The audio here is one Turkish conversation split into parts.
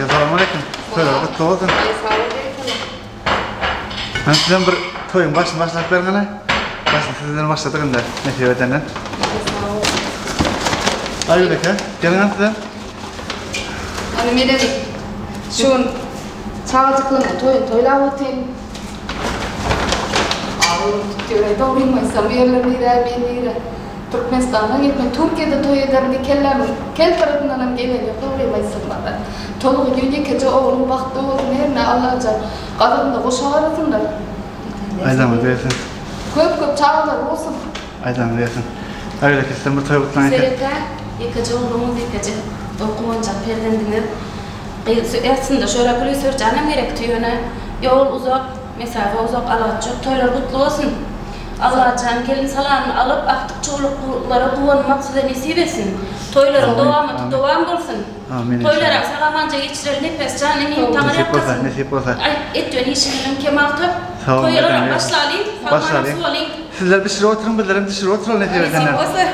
Assalamualaikum. To'ylar qutlug' bo'lsin. Men sizdan bir to'ying boshlab bergana. Sizdan boshladiganda nasibatdan. Ayol aka, kelgan sizdan. Ana menen şun çağırdıklarına toylab o'tayım. Ağır tutuyor, doğraymaysam yerlerine Türkmenistan'a gitme, Türkiye'de toy ederdi kel tarafından hem geleni doğraymaysam bana. Toluğu yüce gece oğlum baktı oğlum her ne Allah'ca kadınla koşa arasında. Aydan diyorsun. Köp çağırlar olsun. Aydan diyorsun. Öyle ki sen bu toy kutlan eken. Serete yıkıcı oğlumuz yıkıcı okumanca perdendinir. Aslında şöyle polisör canım gerek tüyüne yol uzak, mesafe uzak Allah'ca toylar kutlu olsun. Allah'can gelin salamını alıp aktık çoluklara duvan maksıda nesip etsin. Toyların devam olsun. Toylara salamanca geçirir nefes can emeğim tanır yapmasın. Nesip olsa. Et diyor işinin kemal top. Toylara başlayayım. Başlayayım. Sizler dışarı oturun, bizlerim dışarı oturun nesip edenler. Nesip olsa.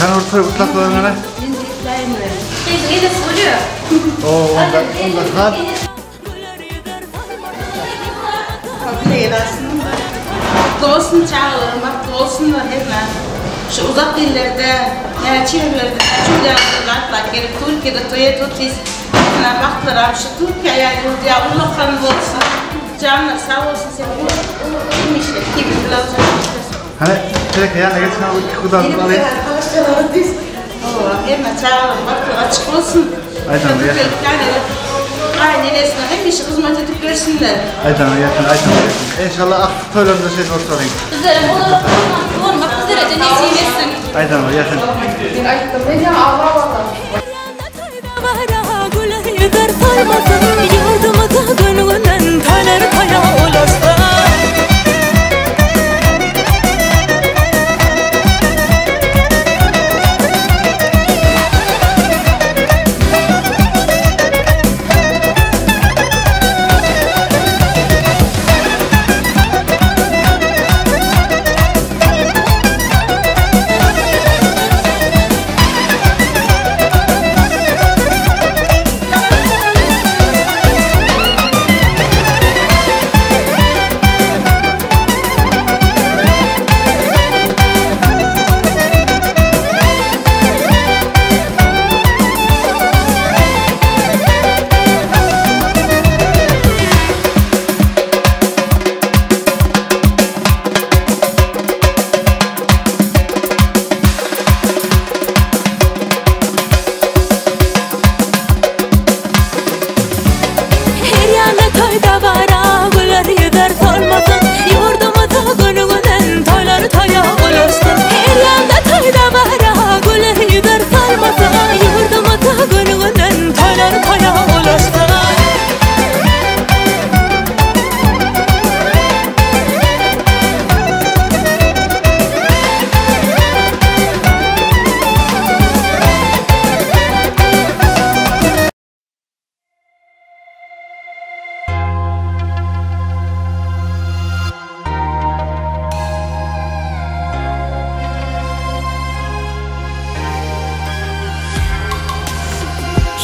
Sen ortaya mutlak olanlara. Teyze soruyor. Onda kal. Mutlu olsun çağırlar, mutlu olsunlar hepler. Şu uzak dillerde, çevrelerde çok yardımcılar gelip Türkiye'de toya tutis. Baktılar şu Türkiye'ye yurduya Allah'ın olsun. Canlar sağ olsun sen bu işler gibi bulacak. Hani direkt yani geçen hafta kudalık alayım. Hemen çağıralım, bakın açık olsun. Aydan ya. Ailelerine hem işi hizmet edip versinler. Aydan yakın. İnşallah aktif toylarında şey ortalayın. Güzelim olarak olmak üzere de nesip etsin. Aydan yakın. Ayıktım, ne diyeyim Allah'a bakalım.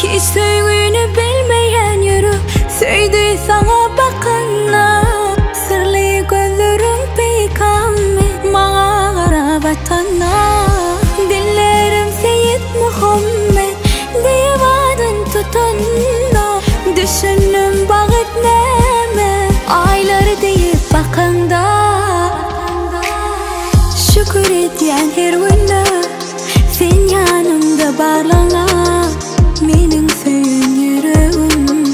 Hiç söygüyünü bilmeyen yürü Söydü sana bakınla Sırlı gözlerin peygamber Mağa garabatana Dillerim Seyyid Muhammed Divadın tutunna Düşünüm bağıt neme Ayları deyip bakanda Şükür etyen her günü Sen yanımda barlana Mening söyün yüreğim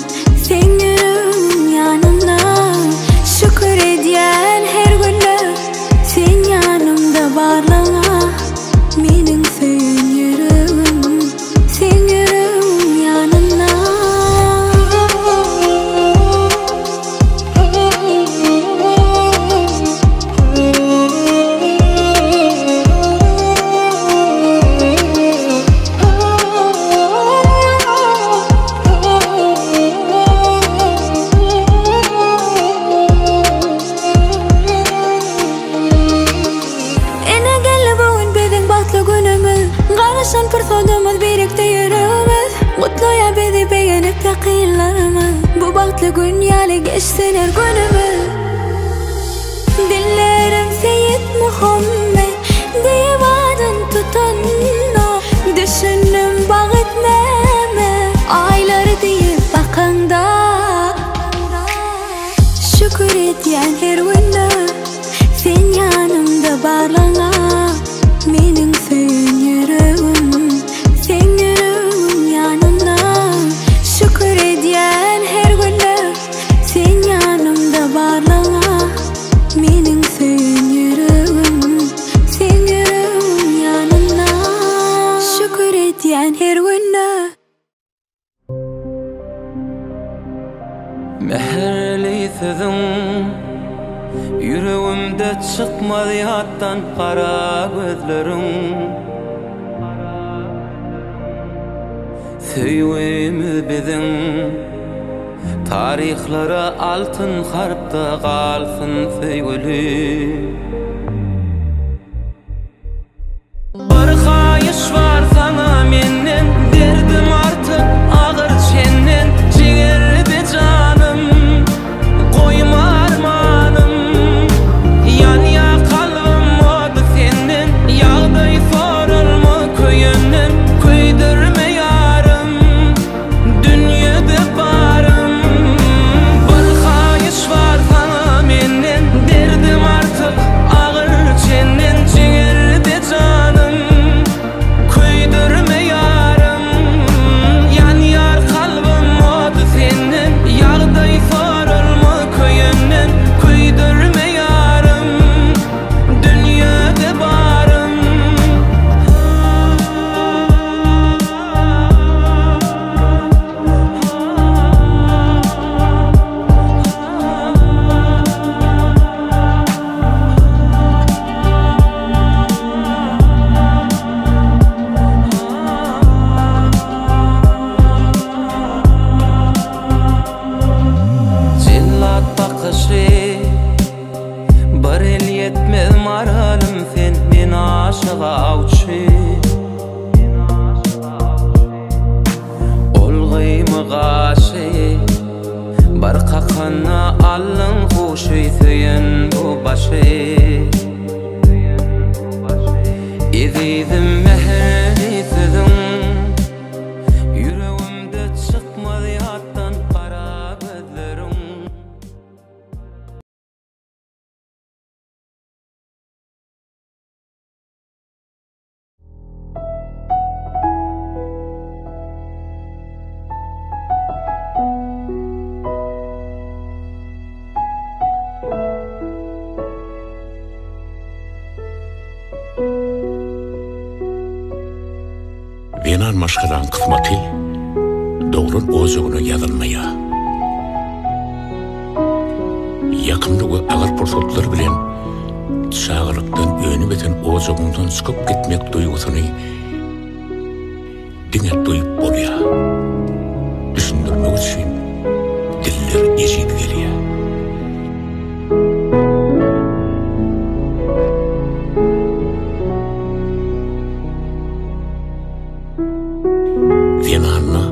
Sen yüreğim yanımda Şükür etyen her günü Sen yanımda barlana Mening söyün yüreğim Sen yüreğim yanımda Qarışan pırsodumuz birikte yürüyümüz Mutluya bizi beğenip de kıyılarımız Bu baktlı gün yali geçsin her günümüz Dillerim Seyyid Muhammed Divadın tutunna Düşünüm bağıt neme Ayları deyip bakanda Şükür etyen her günü Sen yanımda barlana Mening söyün yüreğim Sen yüreğim yanımda Şükür edyen her günü Sen yanımda barlana Mening söyün yüreğim Sen yüreğim yanımda Şükür edyen her günü Meherli sözün Yüreğimde çıkmadı yattan kara gözlerin Söýgümiz bizim Tarihlara altın harpta kalsın söýgüli Bir kayış var sana menden Derdim artık ağır çenden Ciğerdi canım Koyma armanım Yan ya kalbim oldu senden Yağday sorulma köyünden Köydürme yarım Dünyada varım Bir kayış var sana menden Derdim artık ağır çenden Ciğerdi canım Köydürme yarım Yan yar kalbim oldu senden Yağday sorulma köyünden Köydürme yarım Dünyada varım Cellat bakışı Bir el yetmez maralım sen men aşığa avçı Ol gıymy gaşy Bir kakana allın huşy söyün bu başy Ezizim meherli sözün Yüreğimde çıkmadı yattan kara gözlerin Venan maşkadan kısmatil doğrun ozuğuna yazılmaya yakımlığı ağır portotlar bilen çağırlıktan önü beten ozuğundan çıkıp gitmek duygusunu dine duyup bolya düşündürmek için diller eşit geliyor. Venanna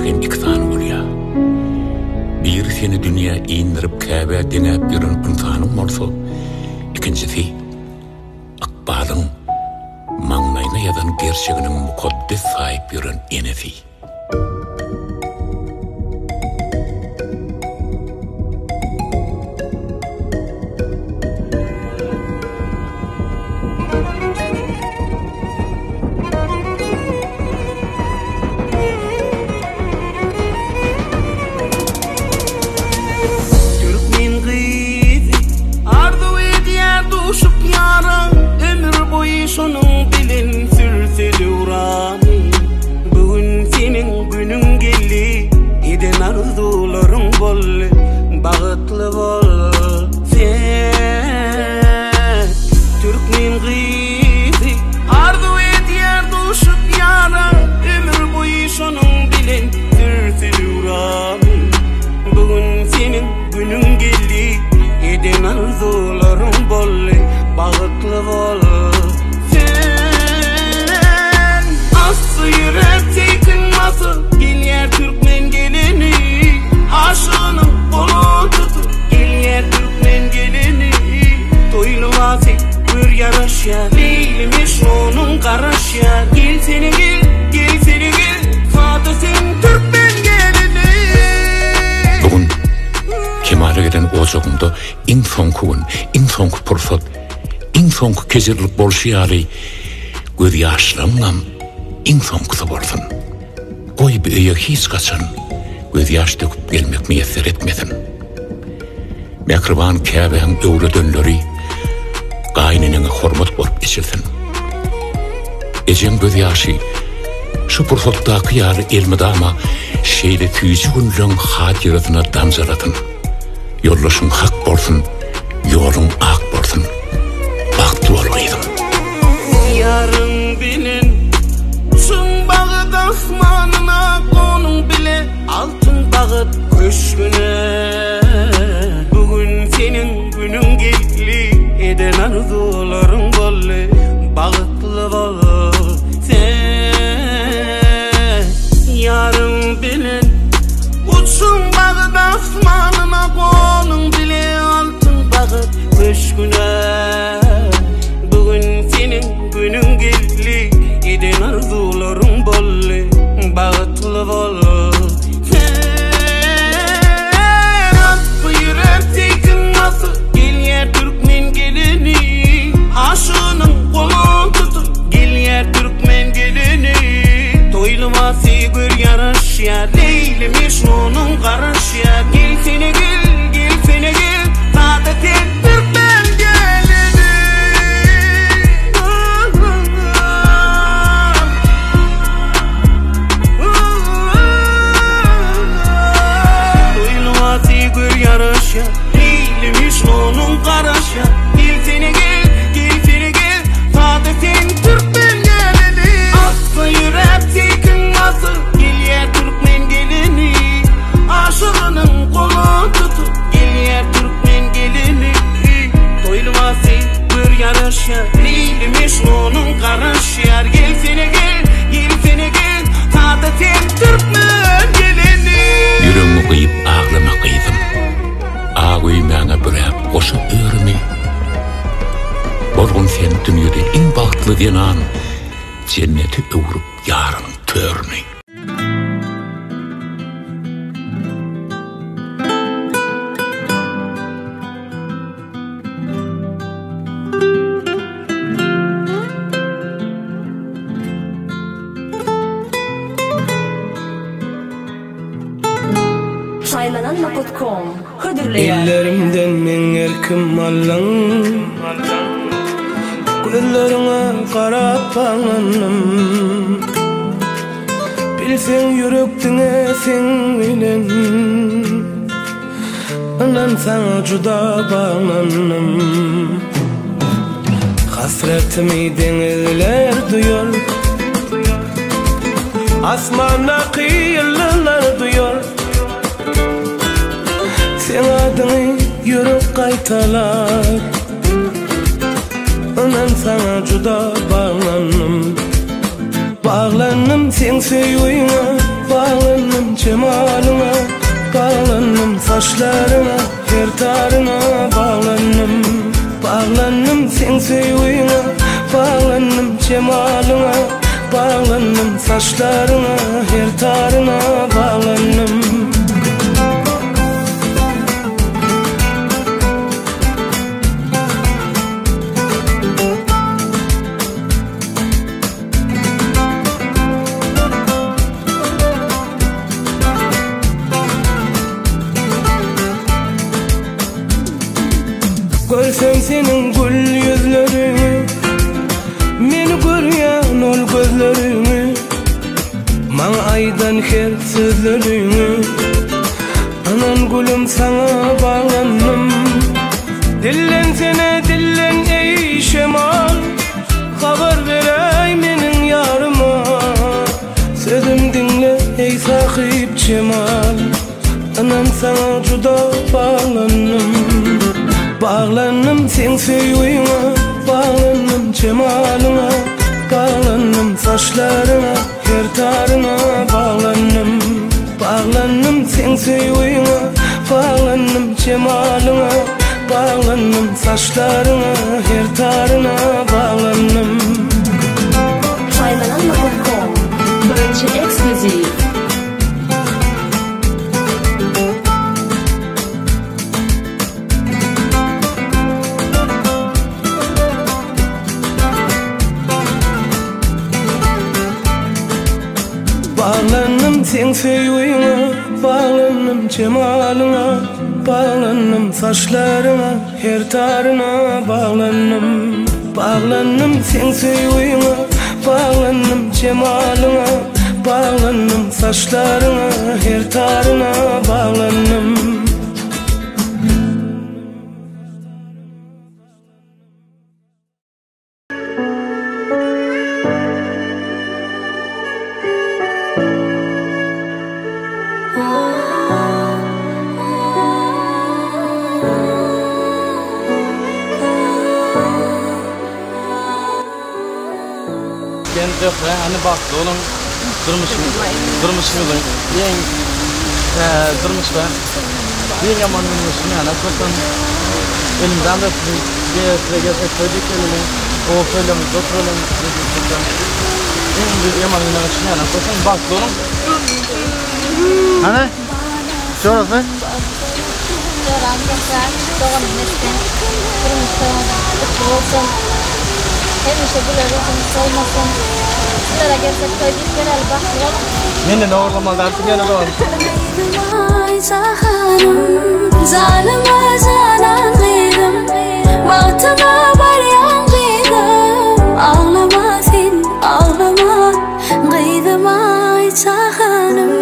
degen iki tane bolýar. Bir seni dünya indirip käbä denäp biren insanyň bolsa, ikincisi akbalyň maňnaýyna ýazan gerçeginiň mukaddes saýyp biren enesi. Şonun bilen sürseli urani Bugün senin günün geldi Eden arzularың bolle Bağıtlı bol sen Türkmen gıyzi Arzu ediyer duşup yara Ömür boyu şonun bilen sürseli urani Bugün senin günün geldi Eden arzularың bolle Bağıtlı bol Gelyer Türkmen geleni Aşığının kolu tutup Gelyer Türkmen geleni Toyluması bir yaraş ya Leylimiş onun karaş ya Gel seni gel, gel seni gel Fatı sen Türkmen geleni Bugün Kemal'e gelen oğuzağımda en sonkuğun, en sonku pursat En sonku kezirlik bolşiyari Göz yaşlarımla en sonkusu bolsun Oy bir öýe hiç kaçan, göz yaş döküp gelmek müyesser etmesin. Mekriban käbeň öwre dönleri, gaýnynyňa hormat borup geçilsin. Ejem göz ýaşy, şu pursatdaky ýary elmidama, şeýle tüýjü günlüň hatyratyna damjaratyn. Ýollaşyň hak bolsun, ýoluň ak bolsun. Bagtly bolýaýdym. Yarın bilen, şun bagda asmanına konun bile altın bağıt köşküne Bugün senin günün geldi eden arzularың bolle Bağıtlı bol sen Yarın bilen uçsun bağda asmanına konun bile altın bağıt köşküne Bugün senin günün geldi eden arzularың bolle Bağıtlı bol Gelyer Türkmen geleni Aşığının kolun tutup Gelyer Türkmen geleni Toyluması bir yaraş ya Leylimiş onun karaş ya Gel seni gel, gel seni gel Saadetin Türkmen geleni Toyluması bir yaraş ya Leylimiş onun karaş ya Gel seni gel, gel seni gel Saadetin Türkmen geleni Asla yürek tekin nasıl Gelyer Türkmen geleni Aşığının kolu tutup Gelyer Türkmen geleni Toyluması bir yarış ya Leylimiş onun karaş ya Gel seni gel, gel seni gel Saadetin Türkmen geleni Yüreğimi kıyıp ağlama kıydım Ağuy mäňe bürep goşup öýrüni Bolgun sen dünýede iň bagtly diýen cenneti öwrüp ýaryň törüni Saylananma.com Ellerimden men erkim allan Gözlerine karap bağlanım Bilsen yürekdine sen bilen Anan sana juda bağlanım Hasretimi denizler duyar Asmana kıyılar duyar Sen adını yürüp kaytalar Anan sana juda bağlanım Bağlanım sen söýüňe Bağlanım cemalına bağlandım, saçlarına, her tarına bağlandım. Bağlandım sen sevgine, bağlandım cemalına, bağlandım saçlarına, her tarına bağlandım. Görsem senin gül yüzlerini, meni görýän ol gözlerini, maňa aýdan her sözlerini. Anan gülüm sana bağlandım, dillen sene dillen ey şemal, haber beräy menin ýaryma, sözüm dinle ey sahip cemal. Anan sana juda bağlandım, bağlandım sen sevgine, bağlandım cemalına, bağlandım saçlarına, her tarına bağlandım. Bağlandım sen sevgine, bağlandım cemalına, bağlandım saçlarına, her tarına bağlandım. Saylananma.com Birinci ekskluziv. Bağlandım sen sevgine, bağlandım cemalına, bağlandım saçlarına, her tarına bağlandım. Bağlandım sen sevgine, bağlandım cemalına, bağlandım saçlarına, her tarına bağlandım. Yok ya, hani baktı oğlum durmuş mu? Yen durmuş be. Bir yaman durmuşum yani. Korktan elimden de gelse söyledik elime. O söylemi, oturalım. Bir yaman durmuşum yani. Korktan baktı oğlum. Hani? Şurası mı? Şuram tekrar doğum nesken. Durmuşum. Oturulsun. Hem işte bularızın olmasın. Sizlere gelsek söyledik genel bakıyorum. Meni ne uğurlamalı artık yani doğru. Zalime canan gıydım, baktıma baryan gıydım. Ağlama sen, ağlama gıydım ay cahanım.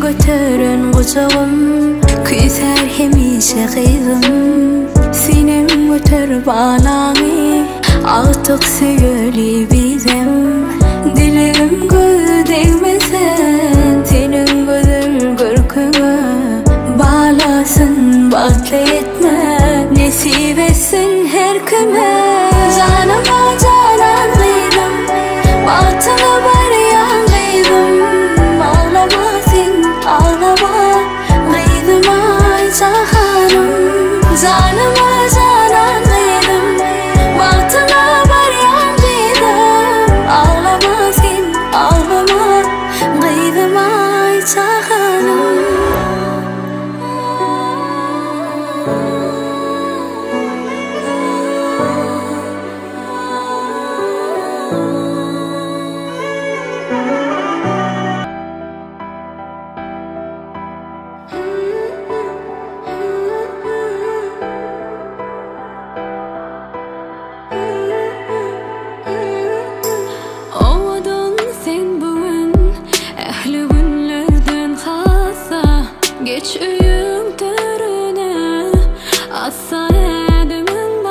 Götürün kucağım, küser hemişe kıydım. Sinem götür bağlanı, artık söyle bizim. Dilim göz değmesen, senin gözün görkümü. Bağlasın, bakla etme, nesip etsin her küme. Canıma canan kıydım, bahtına baryan kıydım. Ağlama, gıydım ay cahanım. Canıma canan kıydım, bahtına baryan kıydım. Ağlama sen, ağlama, gıydım ay cahanım. Geç uyum törüne, assa edimin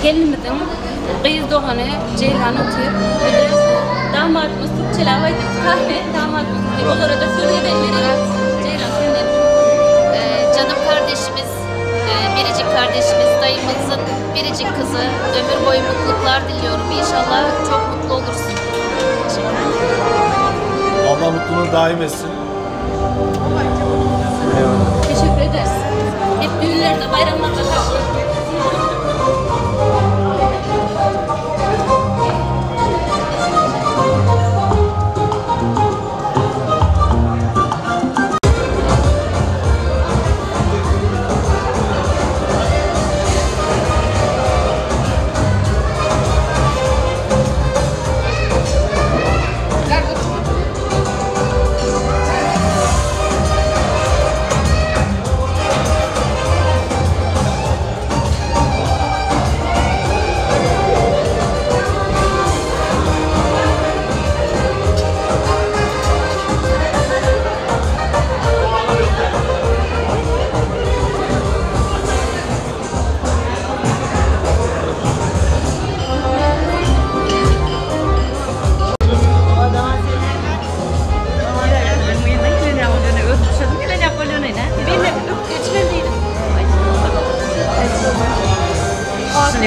Gelinimizin kıyız doğanı Ceylan'ı tür. Damadımız Türkçeli havaydı kahve. Damadımız onlara da söyleyebiliriz. Ceylan sen ne? Canım kardeşimiz, biricik kardeşimiz, dayımızın biricik kızı. Ömür boyu mutluluklar diliyorum. İnşallah çok mutlu olursun. Allah mutluluğunu daim etsin. Teşekkür ederiz. Hep düğünlerde, bayramlarda karşılaştık.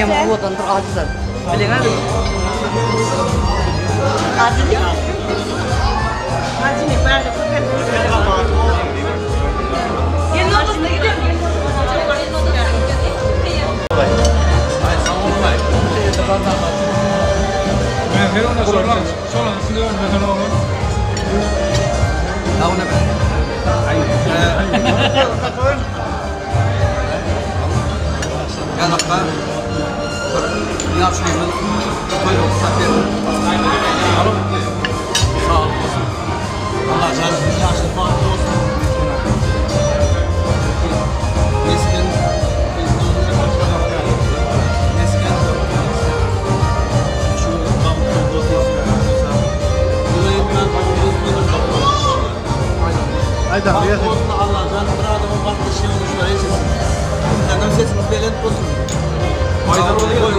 Annem odandır acizler. Bilin abi. Acizlik. Acizlik ben de köpek. Gelin odasına gidelim. Ben ona soran size ben ona. Tahu ne ben? Gel bak ben. Ne yapayım? Böyle sakın. Alo. Sağ ol. Allah canını yaşlı falan olsun. Nesken. Aydan bir yakın. Allah'tan bir adamın vakti şey olmuş var yaşasın. Sizden sesiniz belirli olsun. Aydan oluyor.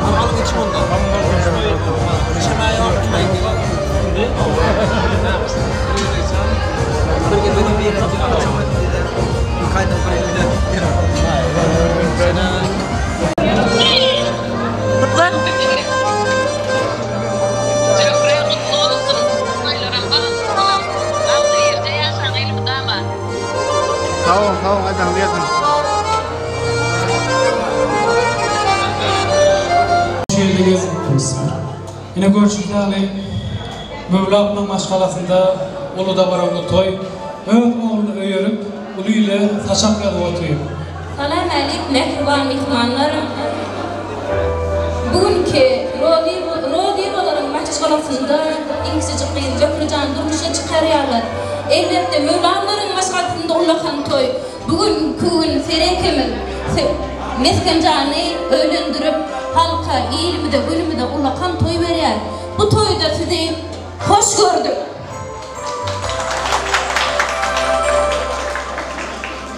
Ama alın içim ondan. Şemaya yapmayın diye. Benim bir yere kaydan parayla Tamam Aydan bir yakın. Şöyle gezdik. Yine görüşürüz. Mevla'nın maşgalasında Uluda Baravlu toy. Öz oğlunu öyürüp ulu ile taşakla oturuyor. Salam alik mehriban mihmanlarım. Bugünkü Rodi olarak maşgalasında İngilizce kıyın Jökürcan durmuşa çıkarıyorlar. Elbette Mevla'nların maşgalasında ulakan toy. Bugün serekemin meskencanı öğlendirip halka iyilimi de gülümü de ulakan toy veriyor. Bu toyda sizi hoş gördüm.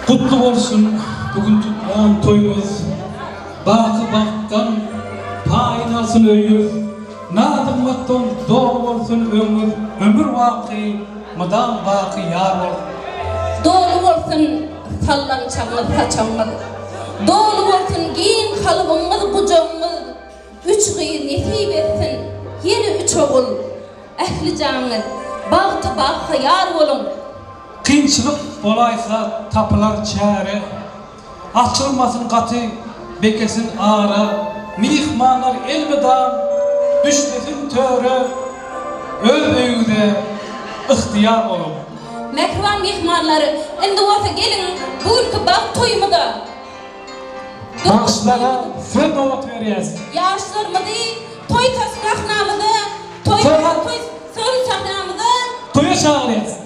Kutlu olsun bugün tutmayan toyumuz. Bakı baktan payinasın öyür. Nadım vaktan doğru olsun ömür. Ömür vakı mıdan bakı yar ol. Doğru olsun sallan çamlı saçamlı. Doğru olsun giyin kalıbımız kucağımız. 3 kıyın yetib etsin yeni 3 oğul. Ehli canlı bağıtı bağıtı yar olun. Kıyınçılık olaysa tapılar çare. Açılmasın katı bekesin ağrı. Mihmanlar elmeden düşlesin töre. Öz öğüde ihtiyar olun. Mehriban mihmanları indi olsa gelin bugünkü bağ toyumu da. Bağışlara sen davet veriyaz. Yaşlarımı değil, toy tasnafnamı da, toy sorun sahnamı da. Toya çağırıyaz.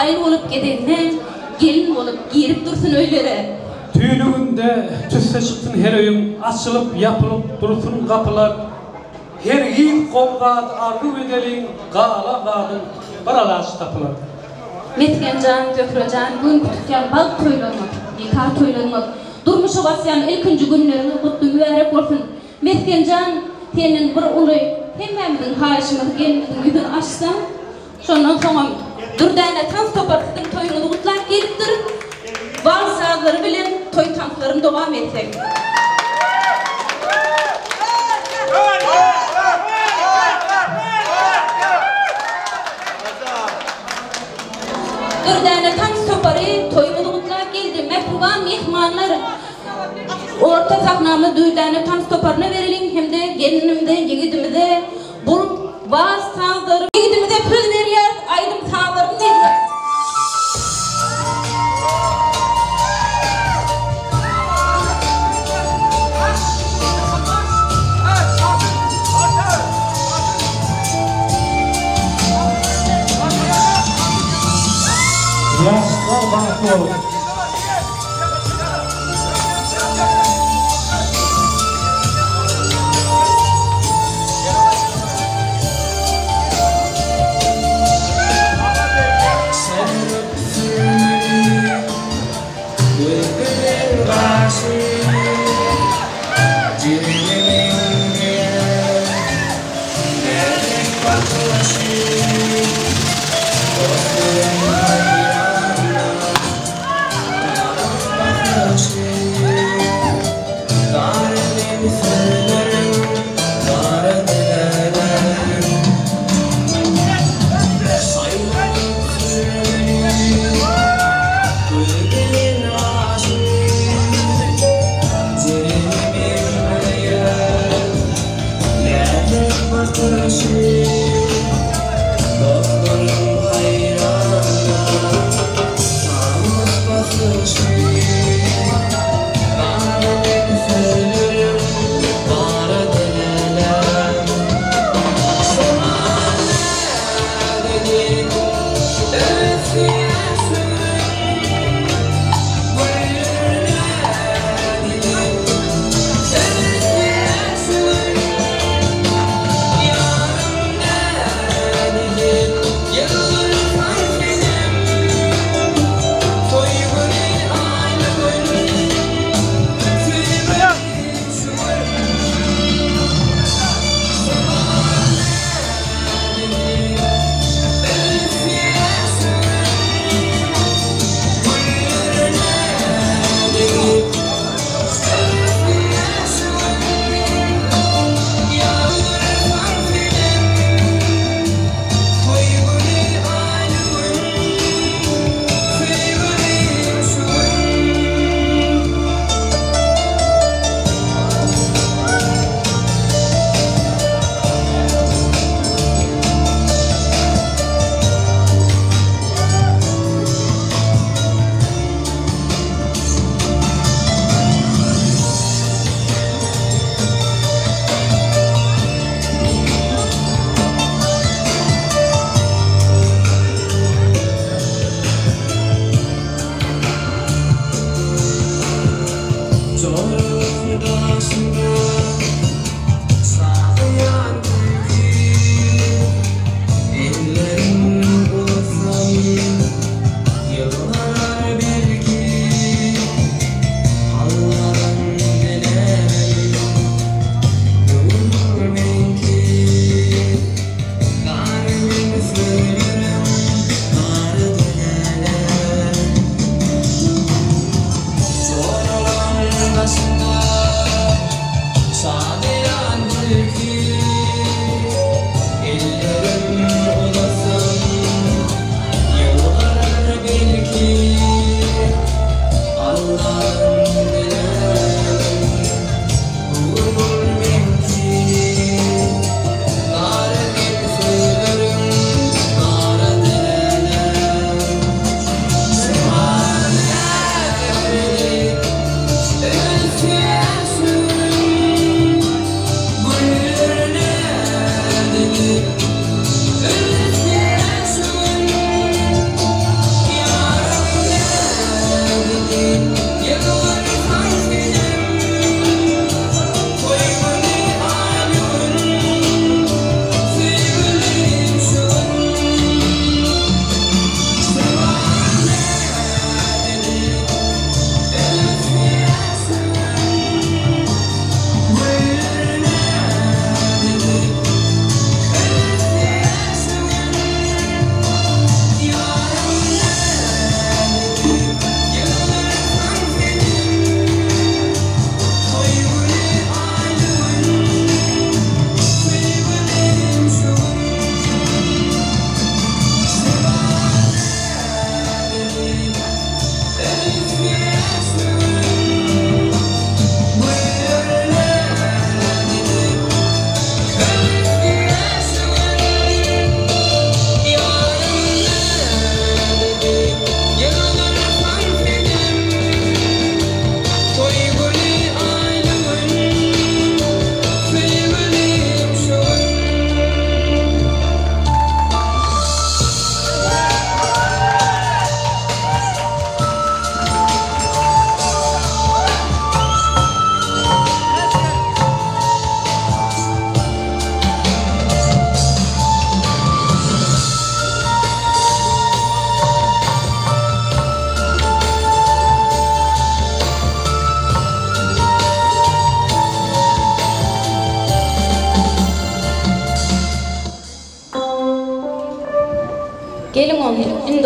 ayıl olup gedenden gelin olup girip dursun öylere. Tüylüğünde tüsse çıktın her oyun açılıp yapılıp dursun kapılar. Her yiğit kovgadı ardu edelin qala qadın baralaşı tapılar. Metkencan, Zöhrecan, gün tutyan bal toylanmak, nikah toylanmak, durmuşa basyan ilkinci günlerini kutlu mübarek olsun. Metkencan, senin bir uluy, hemmemizin haşımız gelmizin yüzünü açsan, şondan sonra Dürdane tans topartısın toyunu kutlar gelip durup, bal sağları bilen toy tanslarını devam etsek. Dürdane tans toparı toyunu kutlar geldi. Mehruvan mihmanlar orta sahnamı Dürdane tans toparına verelim. Hem de gelinimde, yigidimize bu baz sağları yigidimize pül veriyor, aydın sağlarını veriyor. Yaşlar bahtı olur.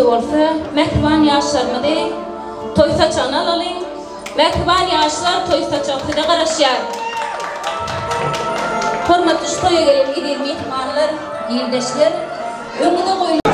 olsa, mehriban yaşlarımı de toy saçanı alalım. Mehriban yaşlar toy saçaklıda qarashar. Hormatly toyga gelen idil mehmanlar, yildaşlar, öňüne goýulan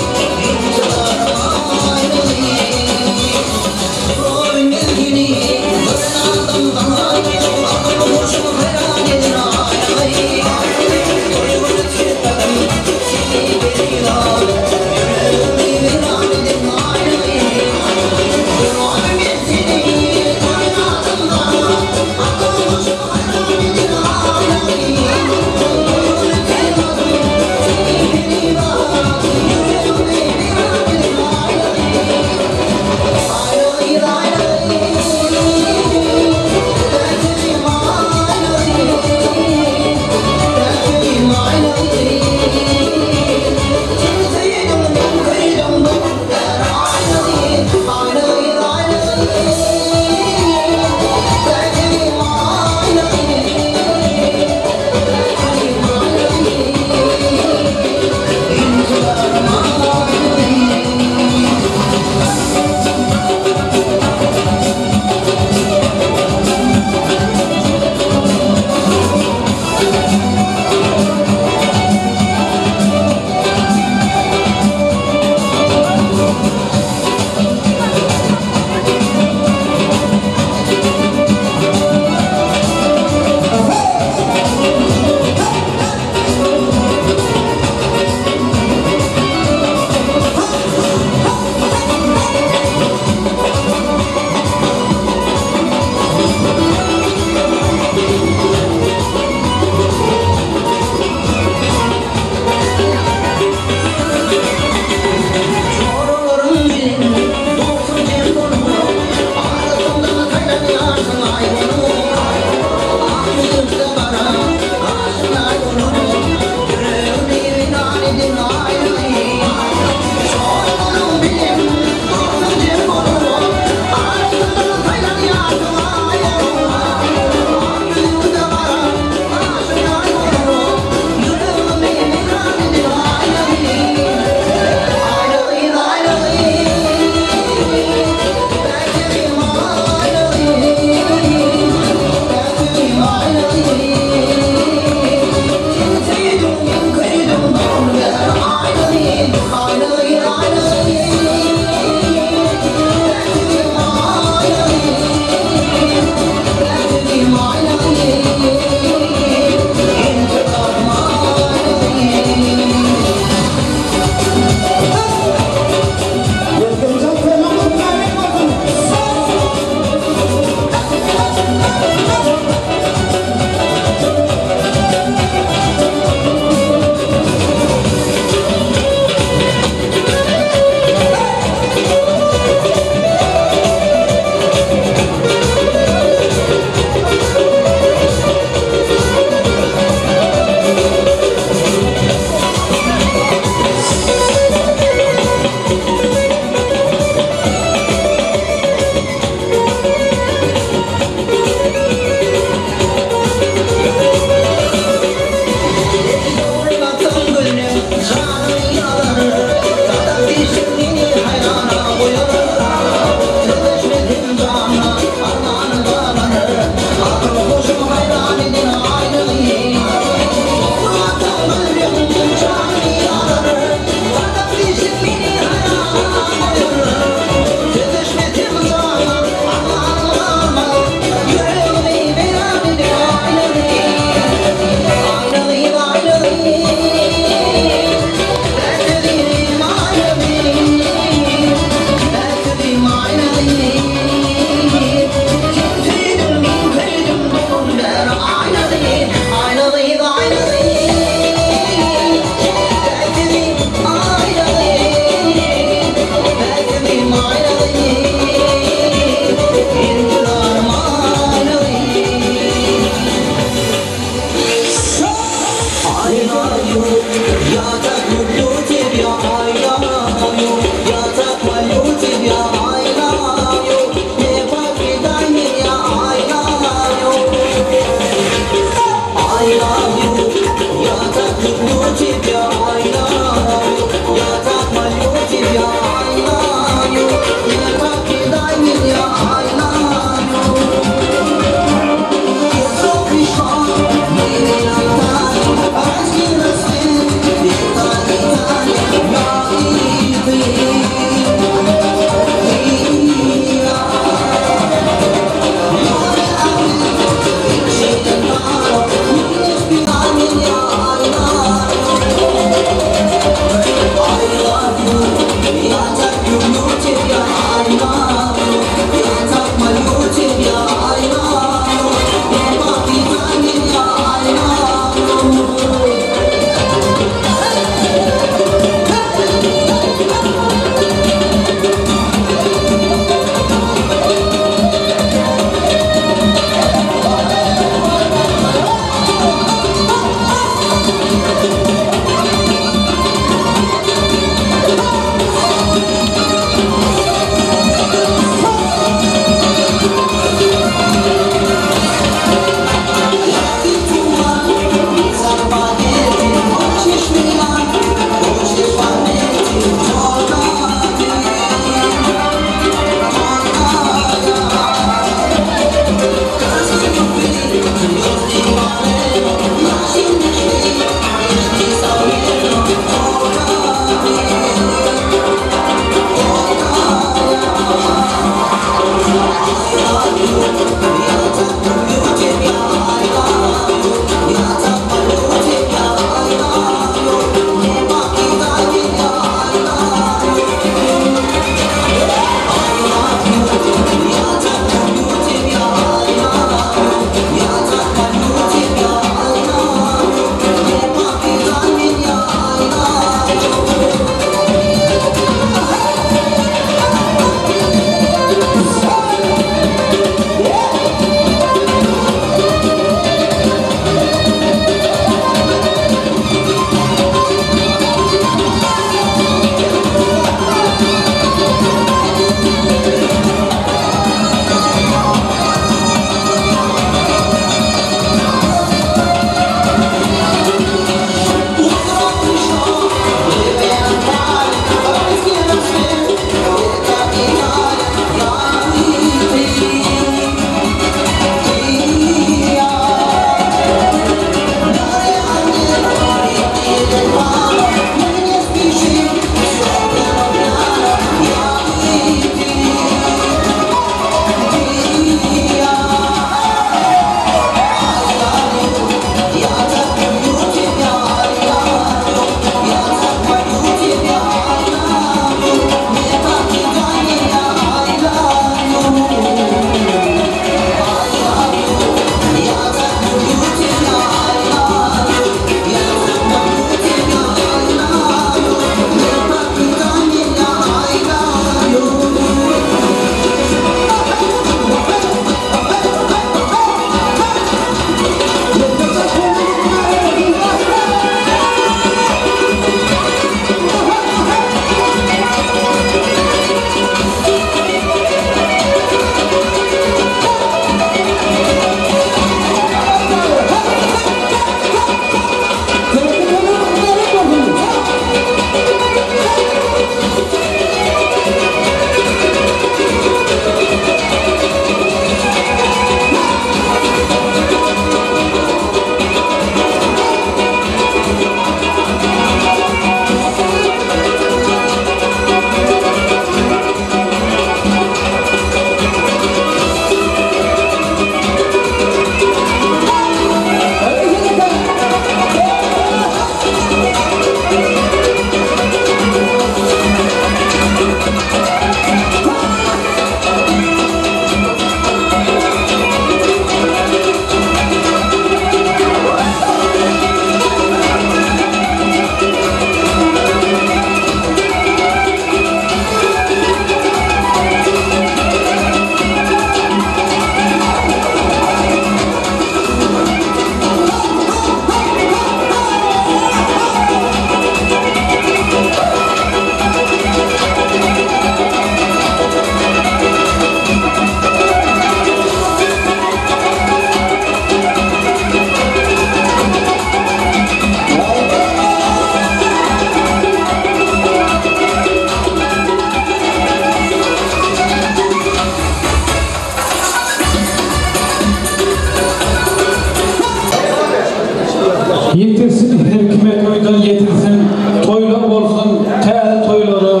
Yetirsin hikmet oydan yetirsin, toylar olsun, tääl toyları,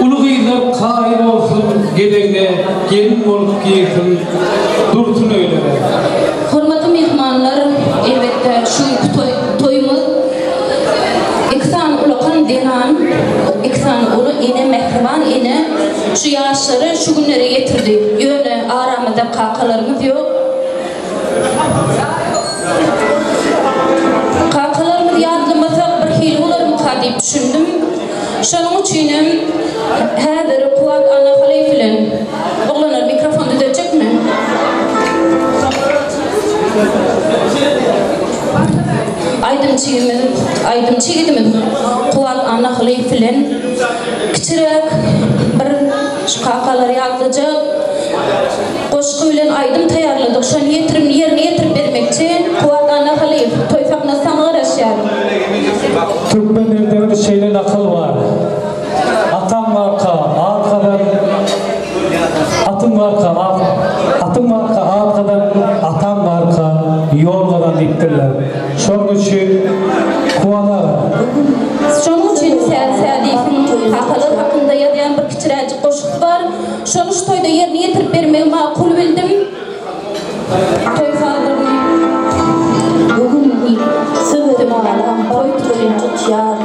ulu gıylar kain olsun, gedenge, gelin olup giysin, dursun öyle. Hormatly mehmanlar, elbette şu toyumuz iksan ulakan denan, iksan ulu ene mehriban ene şu yaşları şu günlere getirdi. Yöne aramızda kakalarımız yok. Kakalarımız yardımlasak bir hil olur mu deyip düşündüm. Şunun için hazır Kuvat ana haliflen. Oğlanlar mikrofon düzelecek mi? Aydım çiğdimiz Kuvat ana haliflen. Küçürek bir kakalar yazılacak. Koşkuyla aydım tayarladık. Şunu yerine yetirip vermekçi Kuvat ana halif. Toy fakna sana uğraşar. Türkmenlerde bir şeyle akıl var. Atan marka, arkadan atın marka, arkadan atan marka, yolgadan diktirler. Şunun için kuvalar. Şunun için Sədif'in hakalar hakkında yazıyan bir küçürecik koşuk var. Şunu şu toyda yerine yetirip vermeyi makul bildim. Toy sağlarını. Bugün sığırım ağlam, toy toyun tutuyar.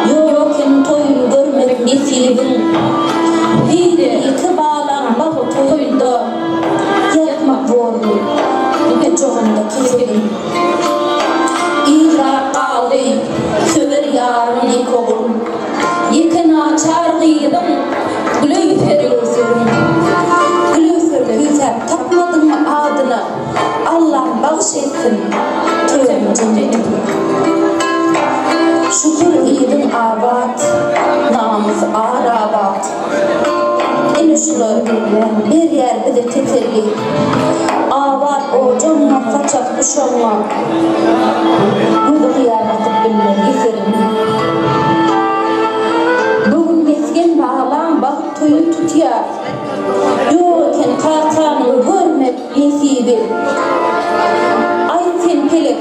Yokken toyun görmek nesilibin. Bir iki bağlan bağı toyunda yatmak zorlu. Bir çoğunda kesilin. İdrak kaldı, söver yarın ikogum. Yıkına çargıydım, glöfer gözlerim. Glöfer güzel takmadın mı adına? Allah bağışetsin, tövbe cennetim. Şükür idin abat, namus arabat. Enişler bir yer bir de tetelli. Abat o canına kaçak kuşanma. Bu kıyametik bilmem yeserim. Bugün mesken bağlan bakıp toyun tutuyar. Yokken kalkanını görmek nesibi. Ay sen pelek,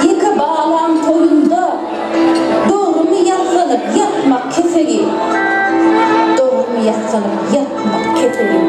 yıka bağlan toyunda. Doğru mu yaslanıp yatmak kefegi. Doğru mu yaslanıp yatmak kefegi.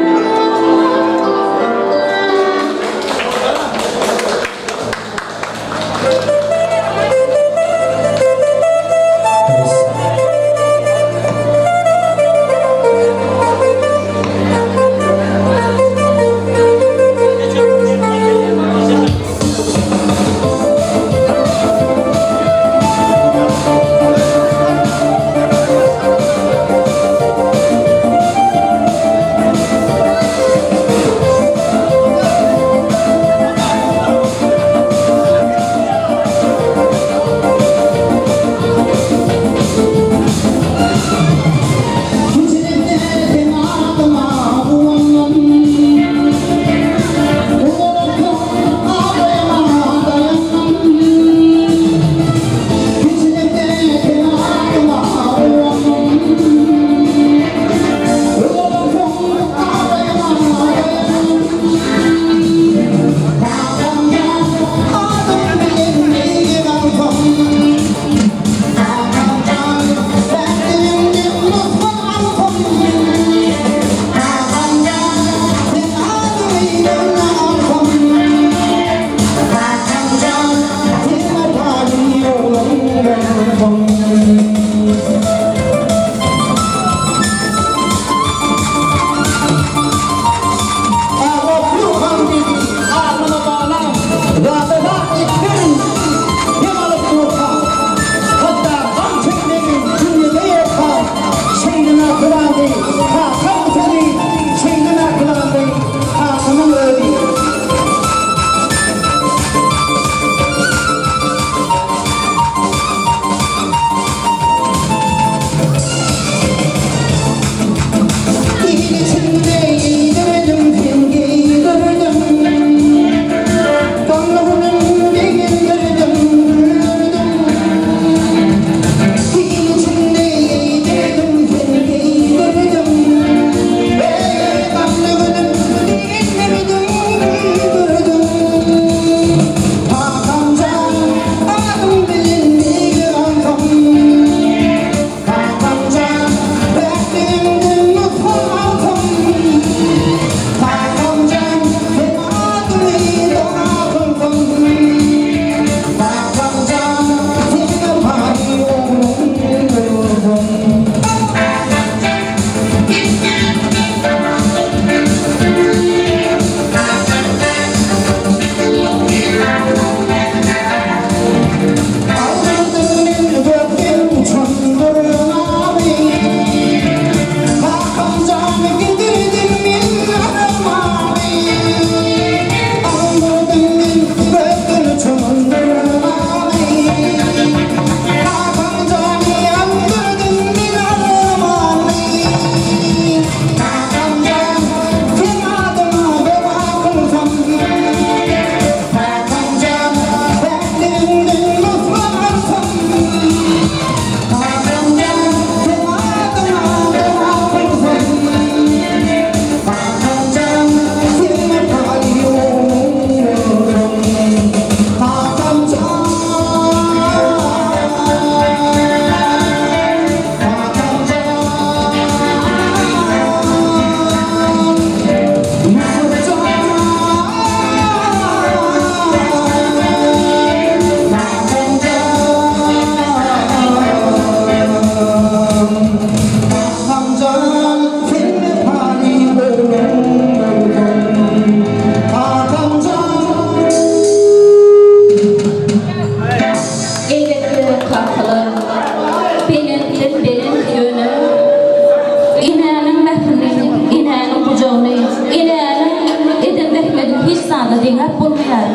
deňep bolmaýar.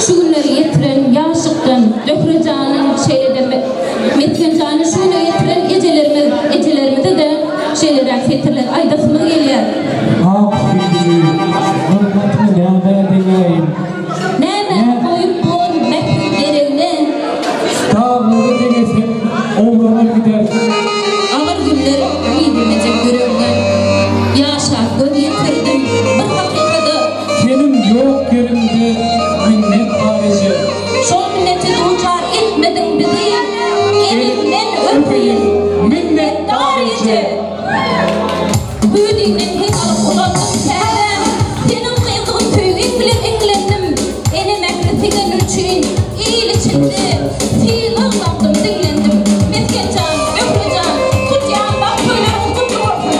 Şu günleri yetiren, ýaşykdan, dökrejanyn şeýledeme, metkenjany şuna yetiren ecelerimize de şeyler fetirler aydasmı gelýär. Näme koyup bol mektup gereğine Dağları denesin, oğlana gider. Ağır günler iyidemeyecek görevler. Yaşa, göz yetirdim, bir hakikada. Senin yok yerimde minnet harici. Şol minneti duçar etmedin bizi, elimden öpeyin, minnet harici. Büyüdüğünden hiç alıp ulandım sevdim. Senin kıydığın tüyün bile englendim. Elim ekretigen üçün, iyil içinde. Fiilan baktım, dinlendim. Metkencan, ökrecan, kutyan, bak söylerim, kutlu olsun.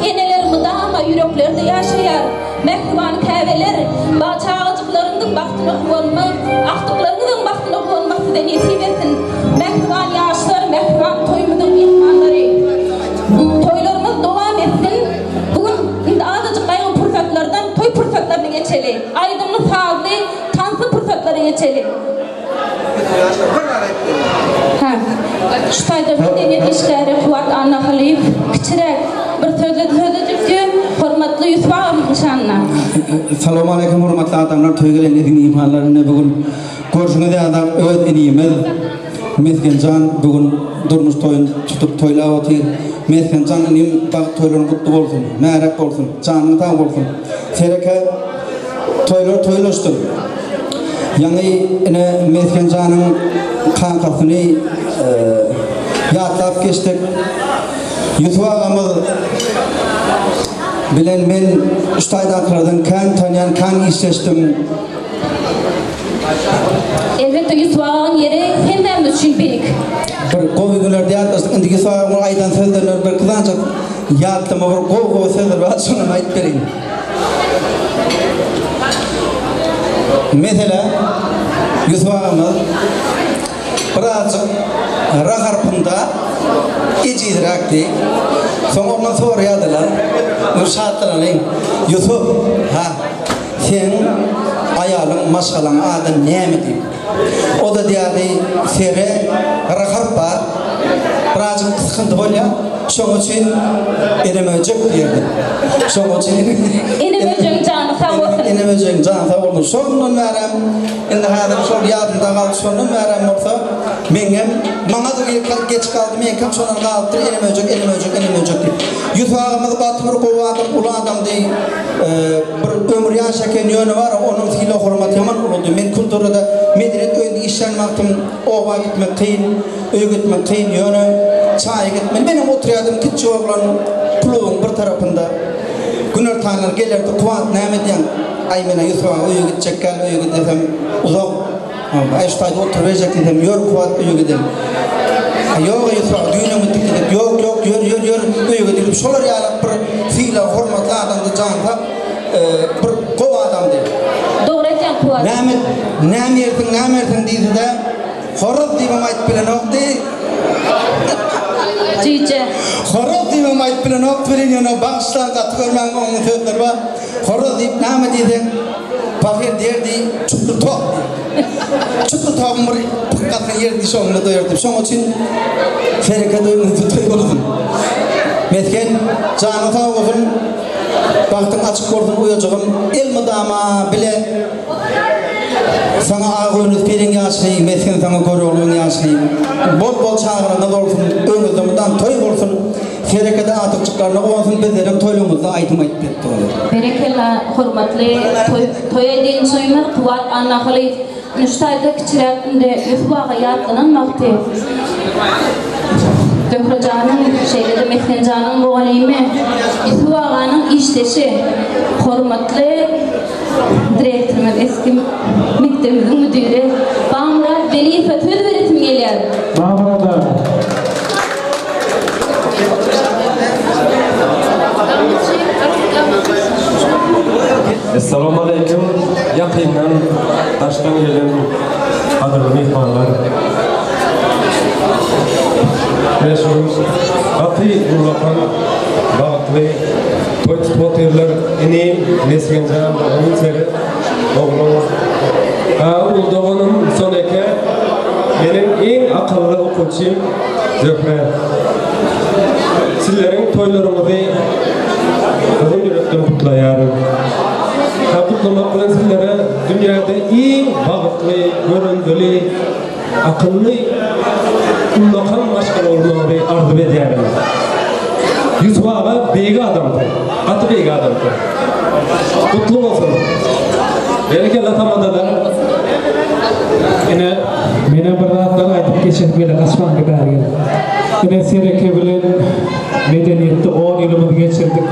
Eneler mıdama yüreklerde yaşayar. Mehriban käveler, bağçağıcıklarının baktını olmak, aktıklarının baktını olmak size nesi versin. Mehriban yaşlar, mehriban toymudun mehmanları. Toylarımız devam etsin. Bugün azıcık kayın pürsatlardan toy pürsatlarına geçelim. Aydınlı sağlı, tansız pürsatlara geçelim. Şutayda medeniyet işleri Kuvat Anna Halif küçürek bir sözledik hormatlı Yusuf ağam nişanına. Selamun aleyküm hormatlı adamlar toygelen edin imanlarına bugün koşunu adam öğüt ediyimiz Meskencan bugün durmuş toyun tutup toyla otur Meskencan'ın im toyların kutlu olsun, merak olsun, canını tam olsun. Sereke toylar toylaştır. Yangi Mesken Can'ın kankasını yatlap geçtik. Yusuf ağamız bilen men Üstaydaklardan kan tanıyan, kan işleştim. Elbette Yusuf ağanın yeri hemmemiz için birik. Bir kovi günlerde yatmıştık. Indi Yusuf ağamın aydan sözlerler bir kızancak yattım. Bir kovi sözler var. Sonra ait vereyim. Mesela Yusuf ağamız birazcık raharpında icidirakti. Sonra ondan sonra yadılar. Nurşatlarının Yusuf sen ayalın maşalan adın ne mi deyip. O da diyadi sere raharpa birazcık sıkıntı böyle. Şoň üçin enemejek diýerdi. Şoň üçin enemejek jany sag bolsun. Enemejek jany sag bolsun. Şondan merem indi hazır şol ýadynda galyp şondan merem bolsa meňem maňa da geç kaldy men kam şondan galypdyr enemejek diýip. Yusuf agamy batmyr gowadyr ulu adam diýip bir ömür ýaşaken ýöne bar onuň hile hormat ýaman boldy. Men kulturada medret öýünde işlenmekdim. Owa gitmek kyn, öýe gitmek kyn ýöne çay gitmek. Benim oturuyordum küçük oğlan puluğun bir tarafında günür tanrılar gelirdi kuvat nehmediyen aymena Yusuf'a öyle gidecek gel öyle gidesem uzak Ayştay'da oturacak dedim yor kuvat öyle gidelim yok Yusuf'a düğüne mi dikkat yok yor öyle gidelim şolar yalak bir fiile hormatlı adamdı canlı bir kova adam dedi doğru eten kuvat nemertin deydi de horoz diyemem ait bile nokta Cice. Horoz diyemem ait bile nokta verin yana bağıştan katı görmen onun sözleri var. Horoz deyip nâme deydi. Pakir derdi çuklu top. Çuklu top'un bir pıkkatın yerdi şonunu doyurdu. Şon için ferika doyunu tutuyor olsun. Metken canı sağ olsun. Baktın açık gördün uyacağım. Elmi dama bile sana ağırınız perin yaşayayım, metken sana görüyorluğun yaşayayım. Bol çağırında da olsun, ömürdümden toy olsun. Ferekede atıkçıklarına olsun, bizlerin toyluğumuzda aydım ayıp etti olur. Berekella, hurmatlı, toya deyin suyma, kuvat anlakalı, nüştayda kiçilerinde Yusuf'a yattığının vakti. Dökra canım, şeyleri Metken canım bu aleyme, Yusuf ağanın işleşi, hurmatlı, direktörümüz eski mektebimizin müdürü Bağmurat Veli Fethül öğretim geliyor. Bağmurat'a. Esselamu aleyküm. Yakından taştan gelen adırlı mihmanlar. Reşimiz Atı Urlapan Bağıtlı Toytpoterler ineyim Meskencan Bağımın seri oğlum. Uldağınım son eke benim en akıllı okuyucum Zöhre. Sizlerin toylarımızı kızım yürekten kutlayarım. Kutlamak bilen sizlere dünyada en bağıtlı, göründülü, akıllı kullakan başkan olmayı arzu ederim. Yusuf ağa beygi adamdı. Atı beygi adamdı. Kutlu olsun. Bereketli tamadalar. Yine bana bir rahatlar aytıp geçip böyle kaçmak kadar geldi. Yine Sereke bilen medeniyette 10 yılımızı geçirdik.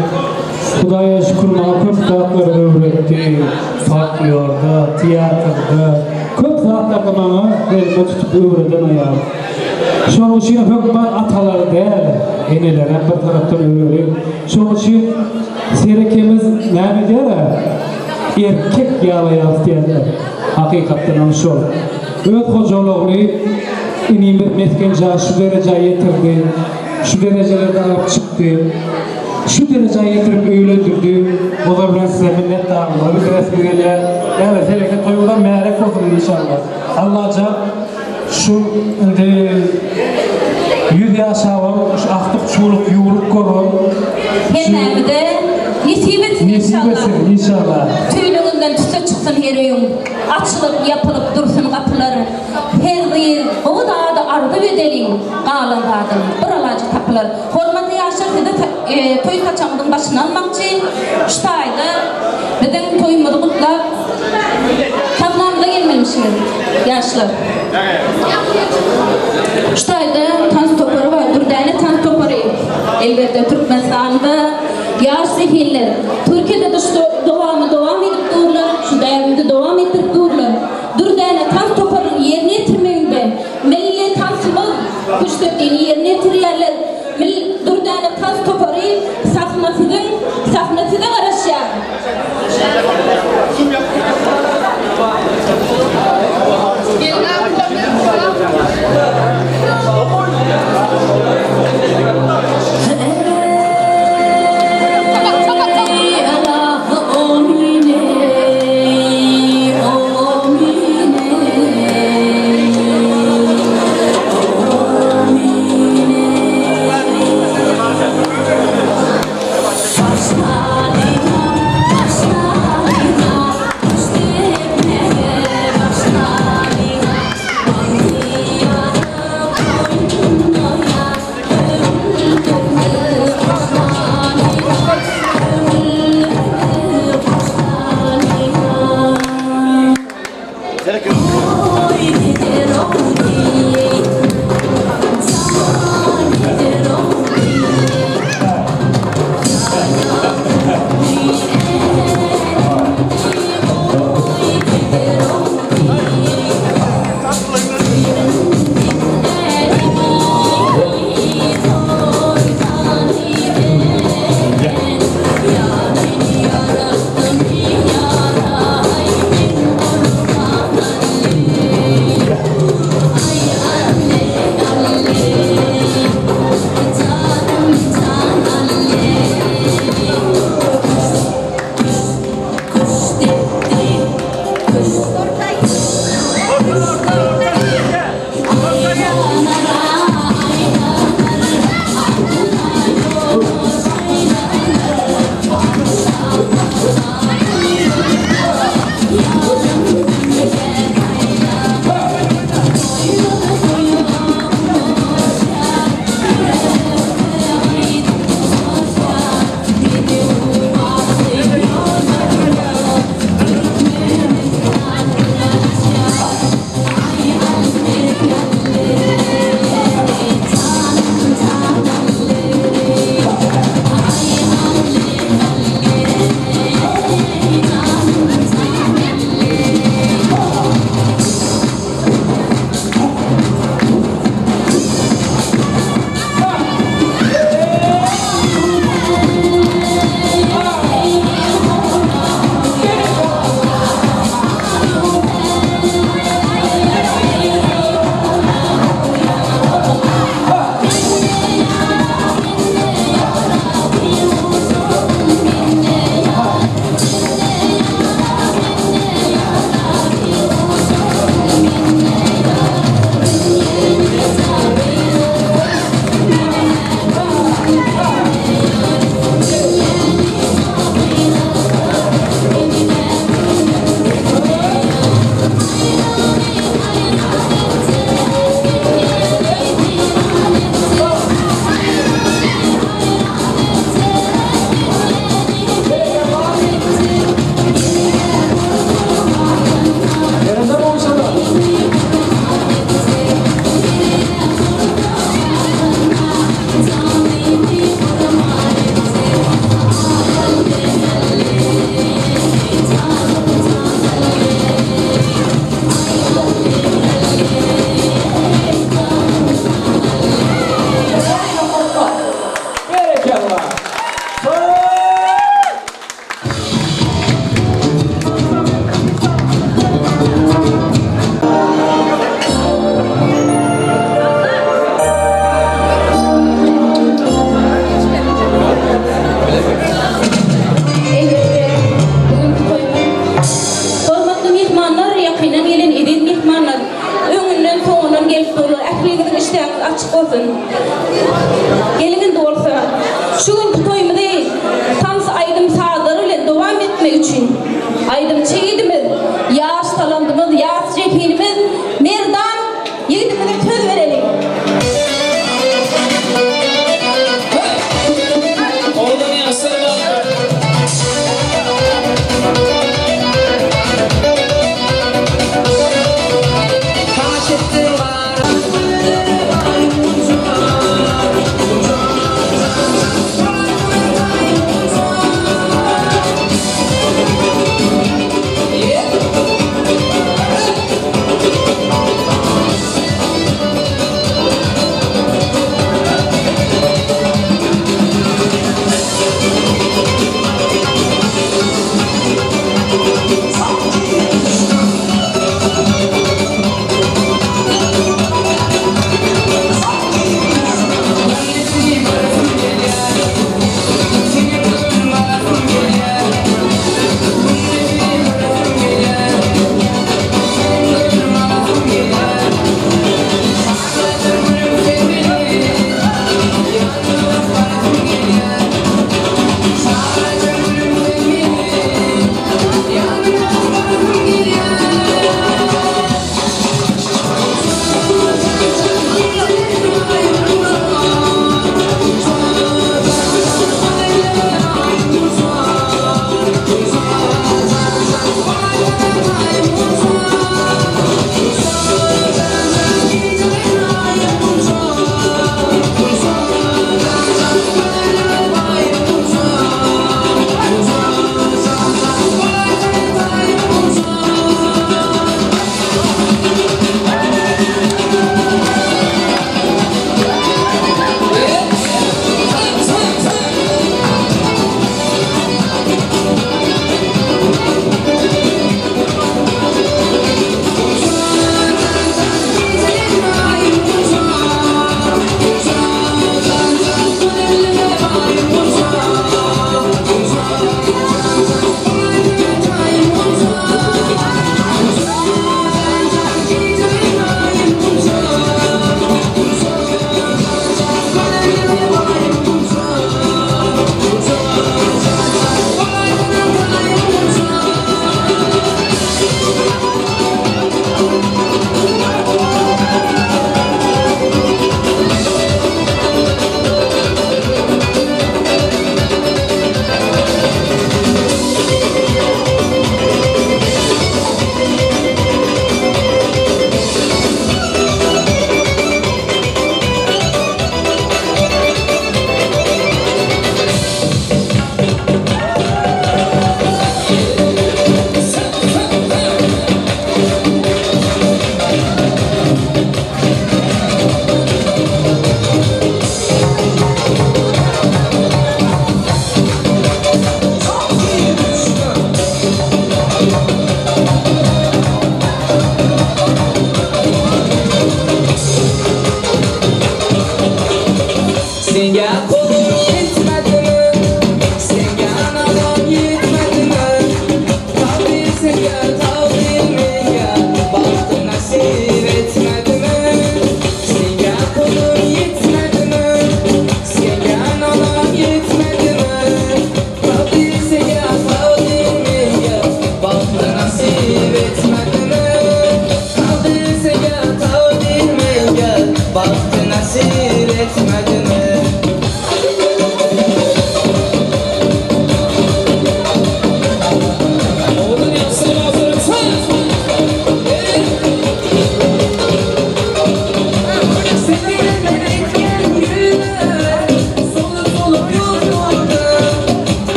Kudaya şükür bana köp saatleri öğretti. Folklorda, tiyatrda, köp saatler bana elime tutup öğreden ayağım. Şunun için hükmen ataları değil, eneler hep bir taraftan öğreniyor. Şunun için Serekemiz ne diyor? Erkek yalayaz diyorlar. Hakikaten onu şol. Evet hocalığı ineyim bir Metkencan şu dereceye getirdi. Şu derecelerden alıp çıktı. Şu dereceye getirip öğlendirdi. O da biraz size minnet dağılır. Bir resmi geliyor. Evet, Sereke toyundan meğerek olsun inşallah. Allah'ca şu yüz yaşavam, şu aktık çuğluk, yuğurluk korun. Hem de nisip etsin inşallah. Tüylüğünden tüse çıksın her öğün. Açılıp yapılıp dursun kapıları. Her yıl o da ardı bedelin. Qalın qadın, buralacı tapılır. Hormatı yaşır dedi toy kaçamdın başını almakçı. Ştaydı. Beden toymadı kutlap. Tamamda gelmemişim. yaşlar. Şutayda tans toparı var, Dürdane tans toparı. Elbette Türkmenistan'da yaş zihirler. Türkiye'de de devam edip dururlar, şu devrimde devam edip dururlar. Dürdane tans toparının yerine getirmeyinde milli tansımız güçlüklerini yerine getirerler. Dürdane tans toparı sahnesine araşıyor. açık olsun. Gelinin doğrusu. Şu gün toyumu değil, tans aydım sağları ile devam etmek için. Aydım çeğidimiz, yaş talandımız, yaş cehinimiz, merdan yiğidimize söz verelim. Oradan yansırma.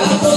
Give